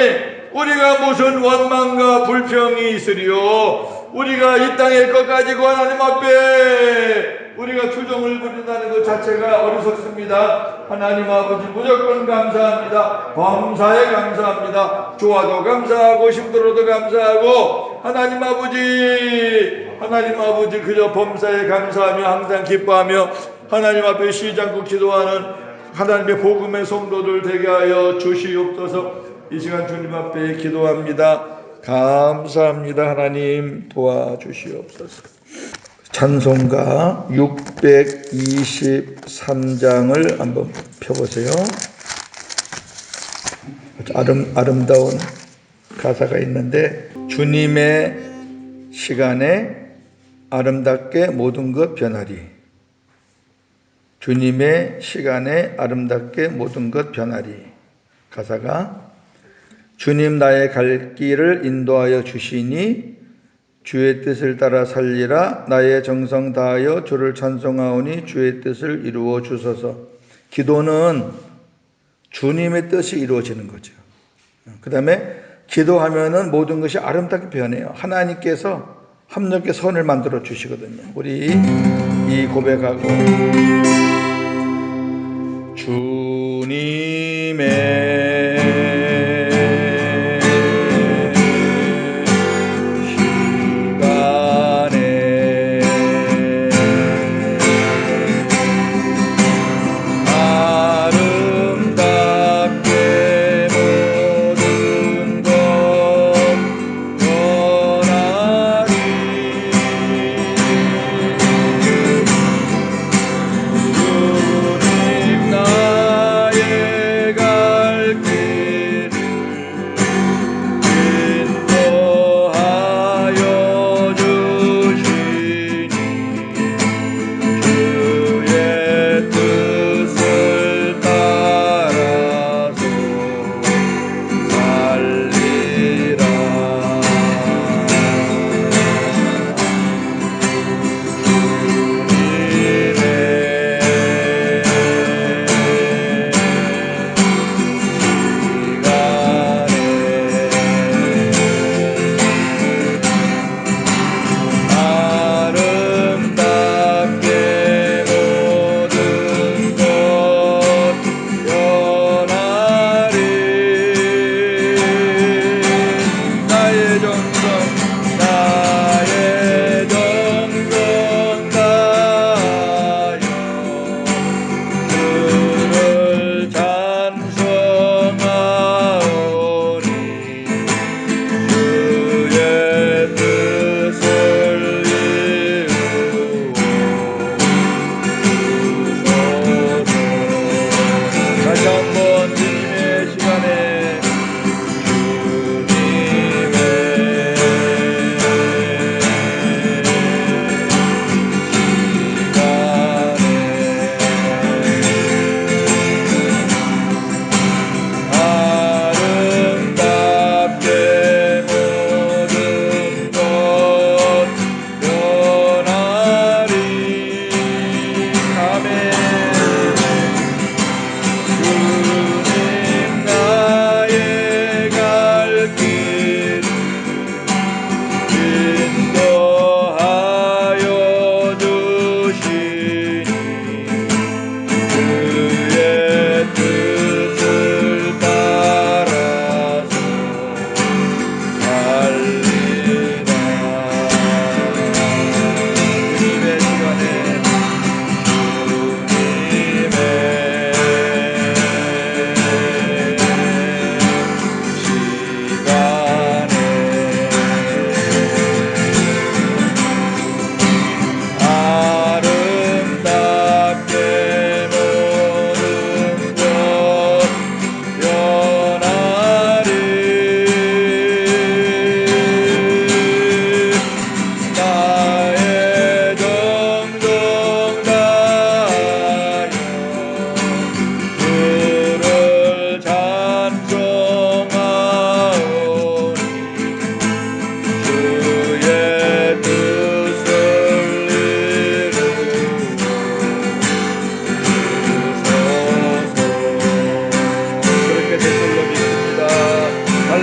우리가 무슨 원망과 불평이 있으리요. 우리가 이 땅의 것 가지고 하나님 앞에 우리가 투정을 부린다는 것 자체가 어리석습니다. 하나님 아버지 무조건 감사합니다. 범사에 감사합니다. 좋아도 감사하고 힘들어도 감사하고 하나님 아버지 그저 범사에 감사하며 항상 기뻐하며 하나님 앞에 쉬지 않고 기도하는 하나님의 복음의 성도들 되게 하여 주시옵소서. 이 시간 주님 앞에 기도합니다. 감사합니다. 하나님 도와주시옵소서. 찬송가 623장을 한번 펴보세요. 아름다운 가사가 있는데 주님의 시간에 아름답게 모든 것 변하리. 주님의 시간에 아름답게 모든 것 변하리. 가사가 주님 나의 갈 길을 인도하여 주시니 주의 뜻을 따라 살리라. 나의 정성 다하여 주를 찬송하오니 주의 뜻을 이루어 주소서. 기도는 주님의 뜻이 이루어지는 거죠. 그 다음에 기도하면은 모든 것이 아름답게 변해요. 하나님께서 합력의 선을 만들어 주시거든요. 우리 이 고백하고 주님의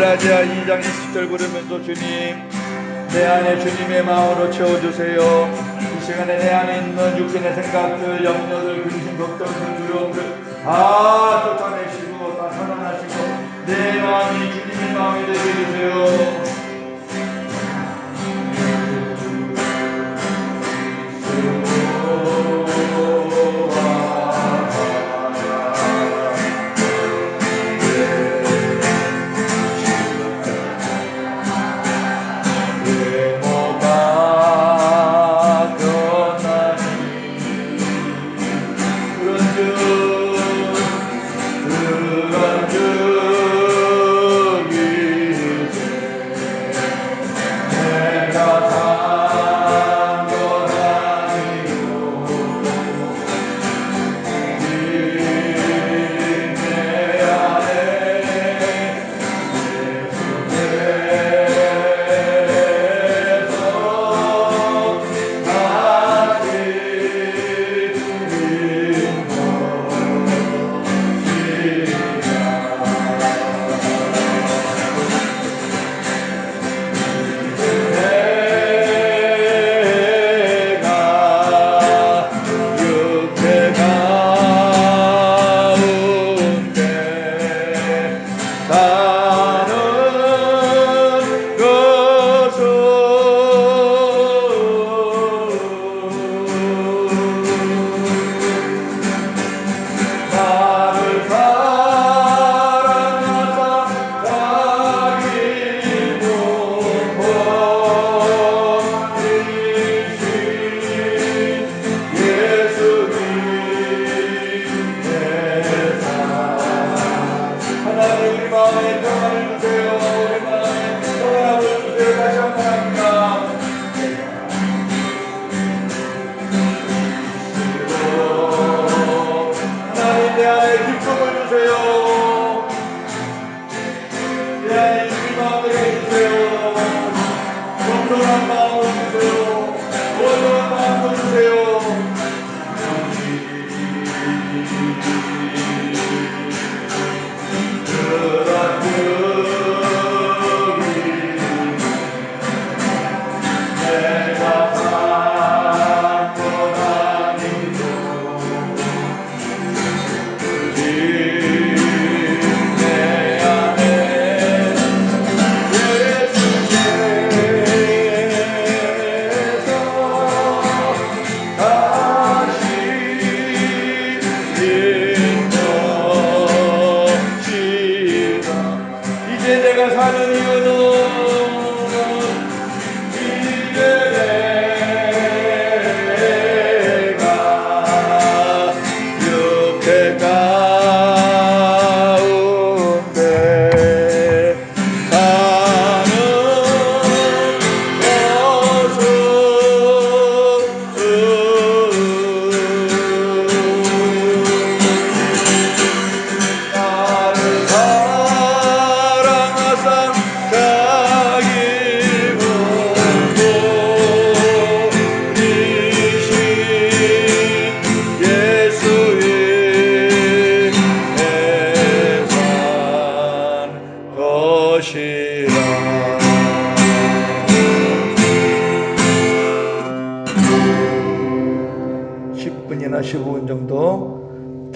갈라디아 2장 20절 부르면서 주님 내 안에 주님의 마음으로 채워주세요. 이 시간에 내 안에 있는 육신의 생각들, 염려들, 근심, 걱정들, 두려움들 다 쫓아내시고 다 차단하시고 내 마음이 주님의 마음이 되게 해주세요.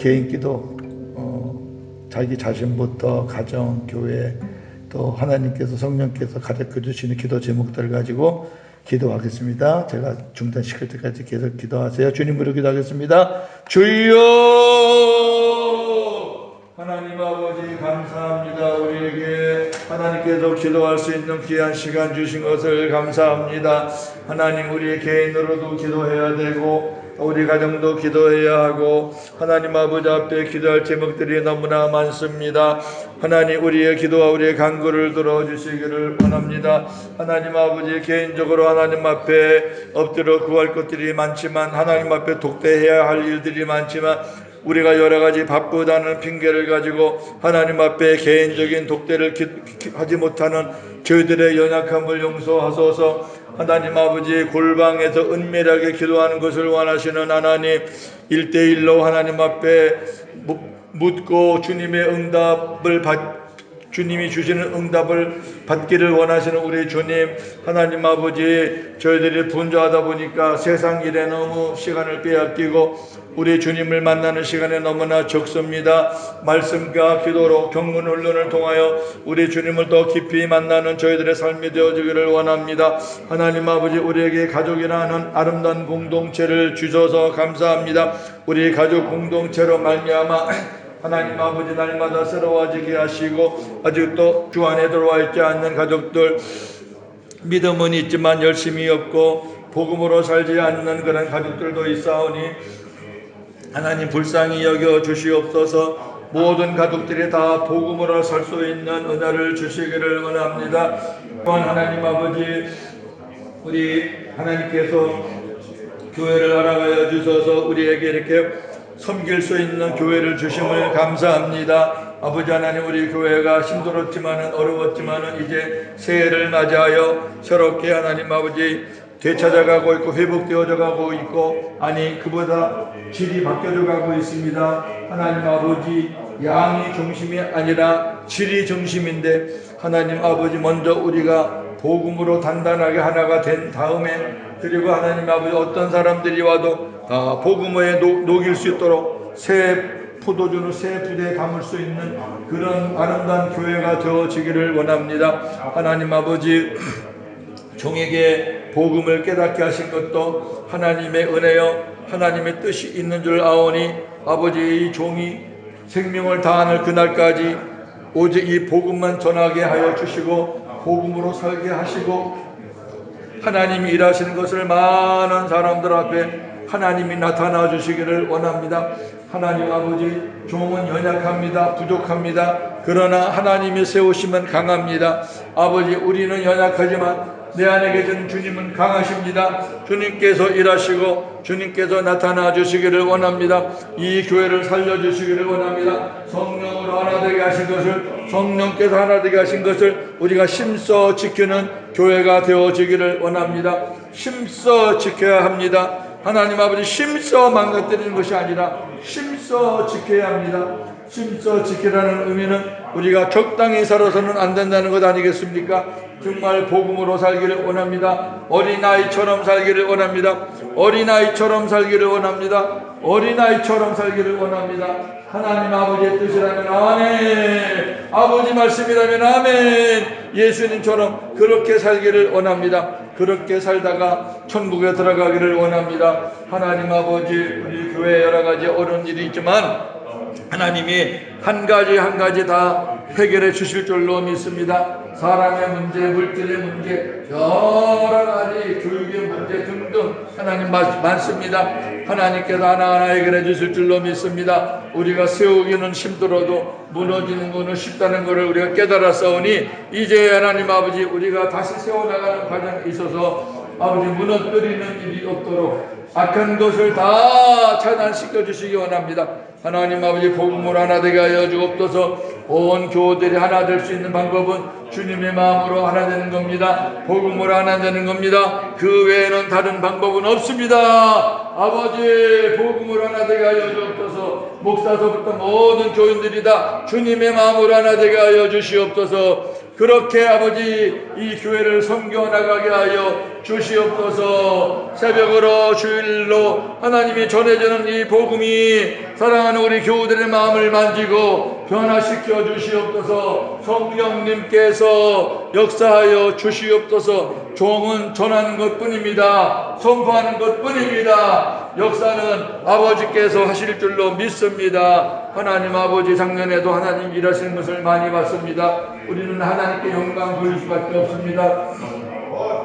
개인 기도, 자기 자신부터 가정, 교회, 또 하나님께서 성령께서 가르쳐 주시는 기도 제목들을 가지고 기도하겠습니다. 제가 중단시킬 때까지 계속 기도하세요. 주님으로 기도하겠습니다. 주여! 하나님 아버지 감사합니다. 우리에게 하나님께서 기도할 수 있는 귀한 시간 주신 것을 감사합니다. 하나님, 우리 개인으로도 기도해야 되고 우리 가정도 기도해야 하고 하나님 아버지 앞에 기도할 제목들이 너무나 많습니다. 하나님, 우리의 기도와 우리의 간구를 들어주시기를 원합니다. 하나님 아버지, 개인적으로 하나님 앞에 엎드려 구할 것들이 많지만, 하나님 앞에 독대해야 할 일들이 많지만, 우리가 여러가지 바쁘다는 핑계를 가지고 하나님 앞에 개인적인 독대를 하지 못하는 저희들의 연약함을 용서하소서. 하나님 아버지, 골방에서 은밀하게 기도하는 것을 원하시는 하나님, 1대1로 하나님 앞에 묻고 주님의 응답을 주님이 주시는 응답을 받기를 원하시는 우리 주님, 하나님 아버지, 저희들이 분주하다 보니까 세상 일에 너무 시간을 빼앗기고 우리 주님을 만나는 시간에 너무나 적습니다. 말씀과 기도로 경건 훈련을 통하여 우리 주님을 더 깊이 만나는 저희들의 삶이 되어지기를 원합니다. 하나님 아버지, 우리에게 가족이라는 아름다운 공동체를 주셔서 감사합니다. 우리 가족 공동체로 말미암아 하나님 아버지, 날마다 새로워지게 하시고 아직도 주 안에 들어와 있지 않는 가족들, 믿음은 있지만 열심이 없고 복음으로 살지 않는 그런 가족들도 있사오니 하나님 불쌍히 여겨 주시옵소서. 모든 가족들이 다 복음으로 살 수 있는 은혜를 주시기를 원합니다. 또한 하나님 아버지, 우리 하나님께서 교회를 알아가여 주셔서 우리에게 이렇게 섬길 수 있는 교회를 주심을 감사합니다. 아버지 하나님, 우리 교회가 힘들었지만은 어려웠지만은 이제 새해를 맞이하여 새롭게 하나님 아버지 되찾아가고 있고 회복되어져 가고 있고, 아니 그보다 질이 바뀌어져 가고 있습니다. 하나님 아버지, 양이 중심이 아니라 질이 중심인데 하나님 아버지, 먼저 우리가 복음으로 단단하게 하나가 된 다음에, 그리고 하나님 아버지 어떤 사람들이 와도 다 복음에 녹일 수 있도록 새 포도주를 새 부대에 담을 수 있는 그런 아름다운 교회가 되어지기를 원합니다. 하나님 아버지, 종에게 복음을 깨닫게 하신 것도 하나님의 은혜요 하나님의 뜻이 있는 줄 아오니, 아버지, 이 종이 생명을 다하는 그날까지 오직 이 복음만 전하게 하여 주시고 복음으로 살게 하시고, 하나님이 일하시는 것을 많은 사람들 앞에 하나님이 나타나 주시기를 원합니다. 하나님 아버지, 종은 연약합니다. 부족합니다. 그러나 하나님이 세우시면 강합니다. 아버지, 우리는 연약하지만 내 안에 계신 주님은 강하십니다. 주님께서 일하시고 주님께서 나타나 주시기를 원합니다. 이 교회를 살려주시기를 원합니다. 성령으로 하나 되게 하신 것을, 성령께서 하나 되게 하신 것을 우리가 힘써 지키는 교회가 되어지기를 원합니다. 힘써 지켜야 합니다. 하나님 아버지, 힘써 망가뜨리는 것이 아니라 힘써 지켜야 합니다. 힘써 지키라는 의미는 우리가 적당히 살아서는 안 된다는 것 아니겠습니까? 정말 복음으로 살기를 원합니다. 어린아이처럼 살기를 원합니다. 어린아이처럼 살기를 원합니다. 어린아이처럼 살기를 원합니다. 하나님 아버지의 뜻이라면 아멘, 아버지 말씀이라면 아멘, 예수님처럼 그렇게 살기를 원합니다. 그렇게 살다가 천국에 들어가기를 원합니다. 하나님 아버지, 우리 교회에 여러 가지 어려운 일이 있지만 하나님이 한 가지 한 가지 다 해결해 주실 줄로 믿습니다. 사람의 문제, 물질의 문제, 여러 가지 교육의 문제 등등 하나님 많습니다. 하나님께서 하나하나 해결해 주실 줄로 믿습니다. 우리가 세우기는 힘들어도 무너지는 것은 쉽다는 것을 우리가 깨달았사오니, 이제 하나님 아버지, 우리가 다시 세워나가는 과정에 있어서 아버지 무너뜨리는 일이 없도록 악한 것을 다 차단시켜 주시기 원합니다. 하나님 아버지, 복음으로 하나 되게 하여 주옵소서. 온 교우들이 하나 될 수 있는 방법은 주님의 마음으로 하나 되는 겁니다. 복음으로 하나 되는 겁니다. 그 외에는 다른 방법은 없습니다. 아버지, 복음으로 하나 되게 하여 주옵소서. 목사서부터 모든 교인들이 다 주님의 마음으로 하나 되게 하여 주시옵소서. 그렇게 아버지, 이 교회를 섬겨 나가게 하여 주시옵소서. 새벽으로 주일로 하나님이 전해주는 이 복음이 사랑하는 우리 교우들의 마음을 만지고 변화시켜 주시옵소서. 성령님께서 역사하여 주시옵소서. 종은 전하는 것뿐입니다. 선포하는 것뿐입니다. 역사는 아버지께서 하실 줄로 믿습니다. 하나님 아버지, 작년에도 하나님 일하시는 것을 많이 봤습니다. 우리는 하나님께 영광 돌릴 수밖에 없습니다.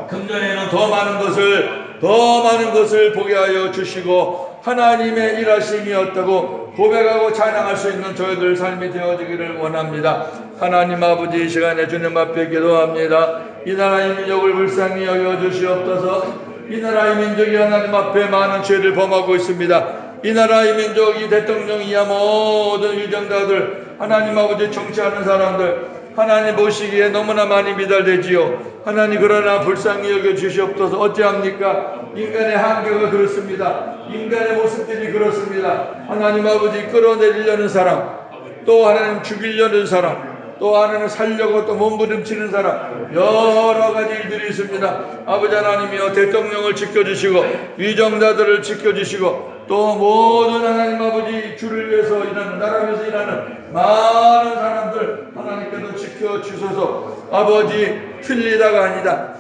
금년에는 더 많은 것을 보게 하여 주시고 하나님의 일하심이었다고 고백하고 찬양할 수 있는 저희들 삶이 되어지기를 원합니다. 하나님 아버지, 이 시간에 주님 앞에 기도합니다. 이 나라의 민족을 불쌍히 여겨 주시옵소서. 이 나라의 민족이 하나님 앞에 많은 죄를 범하고 있습니다. 이 나라의 민족이 대통령이야 모든 위정자들, 하나님 아버지 정치하는 사람들, 하나님 보시기에 너무나 많이 미달되지요. 하나님, 그러나 불쌍히 여겨 주시옵소서. 어찌합니까? 인간의 한계가 그렇습니다. 인간의 모습들이 그렇습니다. 하나님 아버지, 끌어내리려는 사람, 또 하나님 죽이려는 사람, 또 하나는 살려고 또 몸부림치는 사람, 여러 가지 일들이 있습니다. 아버지 하나님이여, 대통령을 지켜주시고 위정자들을 지켜주시고 또 모든 하나님 아버지 주를 위해서 일하는, 나라를 위해서 일하는 많은 사람들 하나님께서 지켜주셔서 아버지 틀리다가 아니다,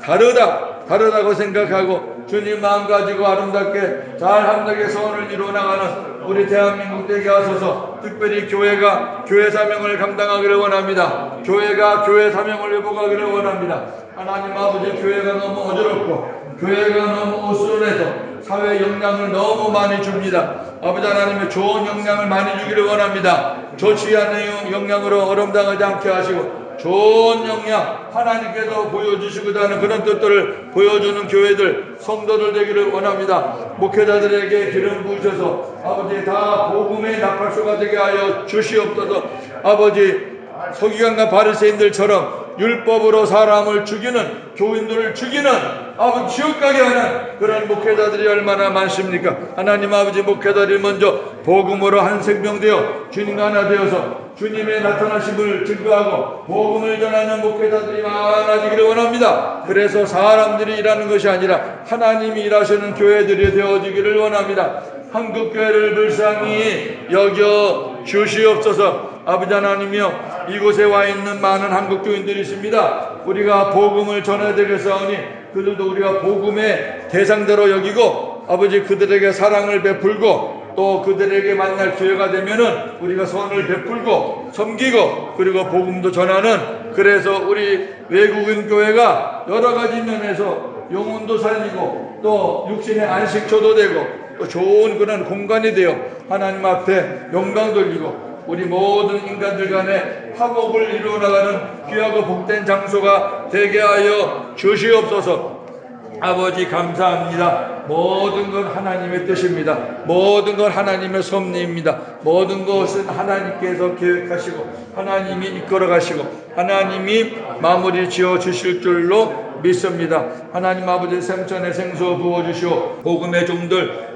다르다고 생각하고 주님 마음 가지고 아름답게 잘 함께 소원을 이루어 나가는 우리 대한민국 되게 하소서. 특별히 교회가 교회 사명을 감당하기를 원합니다. 교회가 교회 사명을 회복하기를 원합니다. 하나님 아버지, 교회가 너무 어지럽고 교회가 너무 어수선해서 사회 영향을 너무 많이 줍니다. 아버지 하나님의 좋은 영향을 많이 주기를 원합니다. 좋지 않은 영향으로 어름당하지 않게 하시고 좋은 영향 하나님께서 보여주시고자 하는 그런 뜻들을 보여주는 교회들, 성도들 되기를 원합니다. 목회자들에게 기름 부으셔서 아버지 다 복음의 나팔소가 되게 하여 주시옵소서. 아버지, 서기관과 바리새인들처럼 율법으로 사람을 죽이는, 교인들을 죽이는, 아버지 지옥 가게 하는 그런 목회자들이 얼마나 많습니까? 하나님 아버지, 목회자들이 먼저 복음으로 한 생명 되어 주님과 하나 되어서 주님의 나타나심을 증거하고 복음을 전하는 목회자들이 많아지기를 원합니다. 그래서 사람들이 일하는 것이 아니라 하나님이 일하시는 교회들이 되어지기를 원합니다. 한국교회를 불쌍히 여겨 주시옵소서. 아버지 하나님이여, 이곳에 와 있는 많은 한국 교인들이 있습니다. 우리가 복음을 전해야 되겠사오니 그들도 우리가 복음의 대상대로 여기고 아버지 그들에게 사랑을 베풀고 또 그들에게 만날 기회가 되면은 우리가 선을 베풀고 섬기고 그리고 복음도 전하는, 그래서 우리 외국인 교회가 여러 가지 면에서 영혼도 살리고 또 육신의 안식처도 되고 또 좋은 그런 공간이 되어 하나님 앞에 영광 돌리고 우리 모든 인간들 간에 화목을 이루어 나가는 귀하고 복된 장소가 되게 하여 주시옵소서. 아버지 감사합니다. 모든 건 하나님의 뜻입니다. 모든 건 하나님의 섭리입니다. 모든 것은 하나님께서 계획하시고 하나님이 이끌어 가시고 하나님이 마무리 지어 주실 줄로 믿습니다. 하나님 아버지, 생천의 생수 부어주시오. 복음의 종들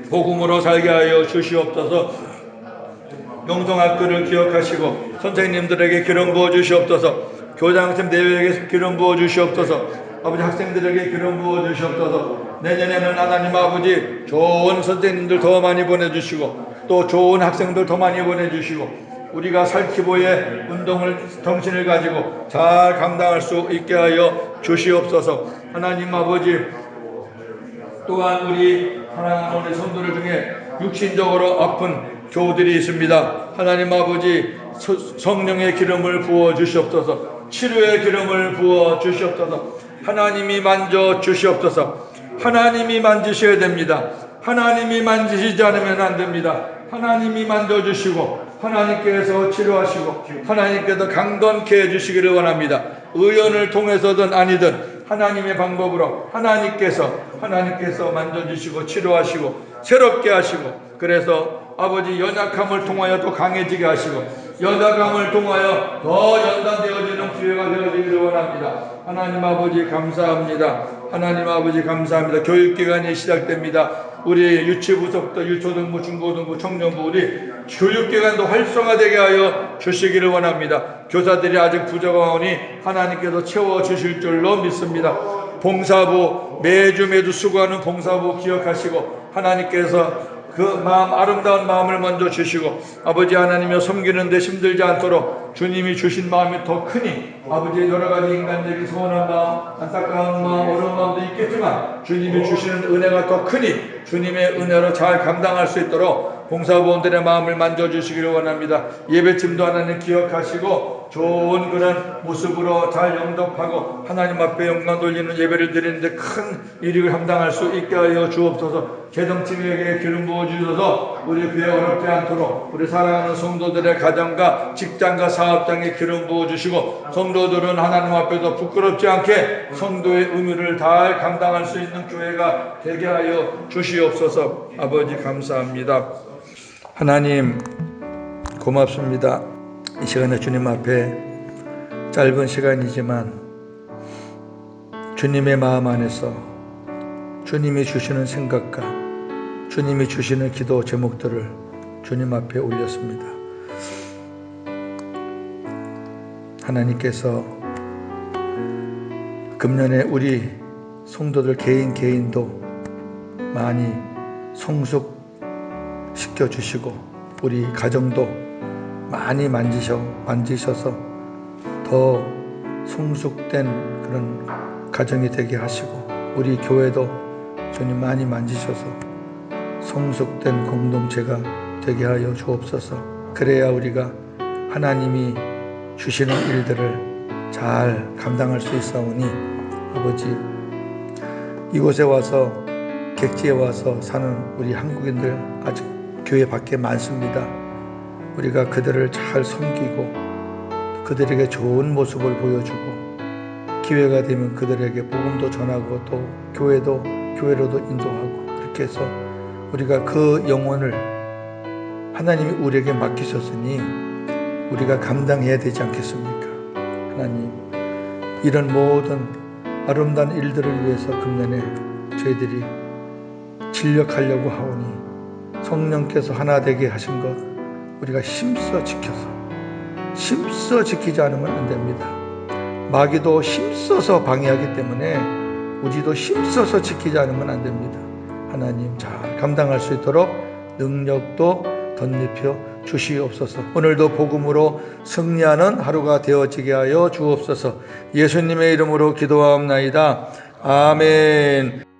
복음으로 살게 하여 주시옵소서. 영성학교를 기억하시고 선생님들에게 기름 부어 주시옵소서. 교장팀 대회에게 기름 부어 주시옵소서. 아버지, 학생들에게 기름 부어 주시옵소서. 내년에는 하나님 아버지 좋은 선생님들 더 많이 보내주시고 또 좋은 학생들 더 많이 보내주시고 우리가 살키보의 운동을 정신을 가지고 잘 감당할 수 있게 하여 주시옵소서. 하나님 아버지, 또한 우리 사랑하는 우리 성도들 중에 육신적으로 아픈 교우들이 있습니다. 하나님 아버지, 성령의 기름을 부어 주시옵소서. 치료의 기름을 부어 주시옵소서. 하나님이 만져 주시옵소서. 하나님이 만지셔야 됩니다. 하나님이 만지시지 않으면 안 됩니다. 하나님이 만져주시고 하나님께서 치료하시고 하나님께서 강건케 해주시기를 원합니다. 의원을 통해서든 아니든 하나님의 방법으로 하나님께서 만져주시고 치료하시고 새롭게 하시고, 그래서 아버지 연약함을 통하여 또 강해지게 하시고 연약함을 통하여 더 연단되어지는 기회가 되어지기를 원합니다. 하나님 아버지 감사합니다. 하나님 아버지 감사합니다. 교육기간이 시작됩니다. 우리 유치부서부터 유초등부, 중고등부, 청년부 우리 교육기관도 활성화되게 하여 주시기를 원합니다. 교사들이 아직 부족하오니 하나님께서 채워주실 줄로 믿습니다. 봉사부, 매주 수고하는 봉사부 기억하시고 하나님께서 그 마음, 아름다운 마음을 먼저 주시고 아버지 하나님여, 섬기는 데 힘들지 않도록 주님이 주신 마음이 더 크니 아버지의 여러 가지 인간적인 서운한 마음, 안타까운 마음, 어려운 마음도 있겠지만 주님이 주시는 은혜가 더 크니 주님의 은혜로 잘 감당할 수 있도록 봉사부원들의 마음을 만져주시기를 원합니다. 예배팀도 하나님 기억하시고 좋은 그런 모습으로 잘 영접하고 하나님 앞에 영광 돌리는 예배를 드리는데 큰 일을 감당할 수 있게 하여 주옵소서. 재정팀에게 기름 부어주셔서 우리 교회 어렵지 않도록 우리 사랑하는 성도들의 가정과 직장과 사업장에 기름 부어주시고 성도들은 하나님 앞에서 부끄럽지 않게 성도의 의무를 잘 감당할 수 있는 교회가 되게 하여 주시옵소서. 아버지 감사합니다. 하나님 고맙습니다. 이 시간에 주님 앞에 짧은 시간이지만 주님의 마음 안에서 주님이 주시는 생각과 주님이 주시는 기도 제목들을 주님 앞에 올렸습니다. 하나님께서 금년에 우리 성도들 개인도 많이 성숙시켜 주시고 우리 가정도 많이 만지셔서 더 성숙된 그런 가정이 되게 하시고 우리 교회도 주님 많이 만지셔서 성숙된 공동체가 되게 하여 주옵소서. 그래야 우리가 하나님이 주시는 일들을 잘 감당할 수 있사오니 아버지, 이곳에 와서 객지에 와서 사는 우리 한국인들 아직 교회 밖에 많습니다. 우리가 그들을 잘 섬기고 그들에게 좋은 모습을 보여주고 기회가 되면 그들에게 복음도 전하고 또 교회로도 인도하고 그렇게 해서 우리가 그 영혼을 하나님이 우리에게 맡기셨으니 우리가 감당해야 되지 않겠습니까? 하나님, 이런 모든 아름다운 일들을 위해서 금년에 저희들이 진력하려고 하오니 성령께서 하나 되게 하신 것 우리가 힘써 지키지 않으면 안 됩니다. 마귀도 힘써서 방해하기 때문에 우리도 힘써서 지키지 않으면 안 됩니다. 하나님, 잘 감당할 수 있도록 능력도 덧입혀 주시옵소서. 오늘도 복음으로 승리하는 하루가 되어지게 하여 주옵소서. 예수님의 이름으로 기도하옵나이다. 아멘.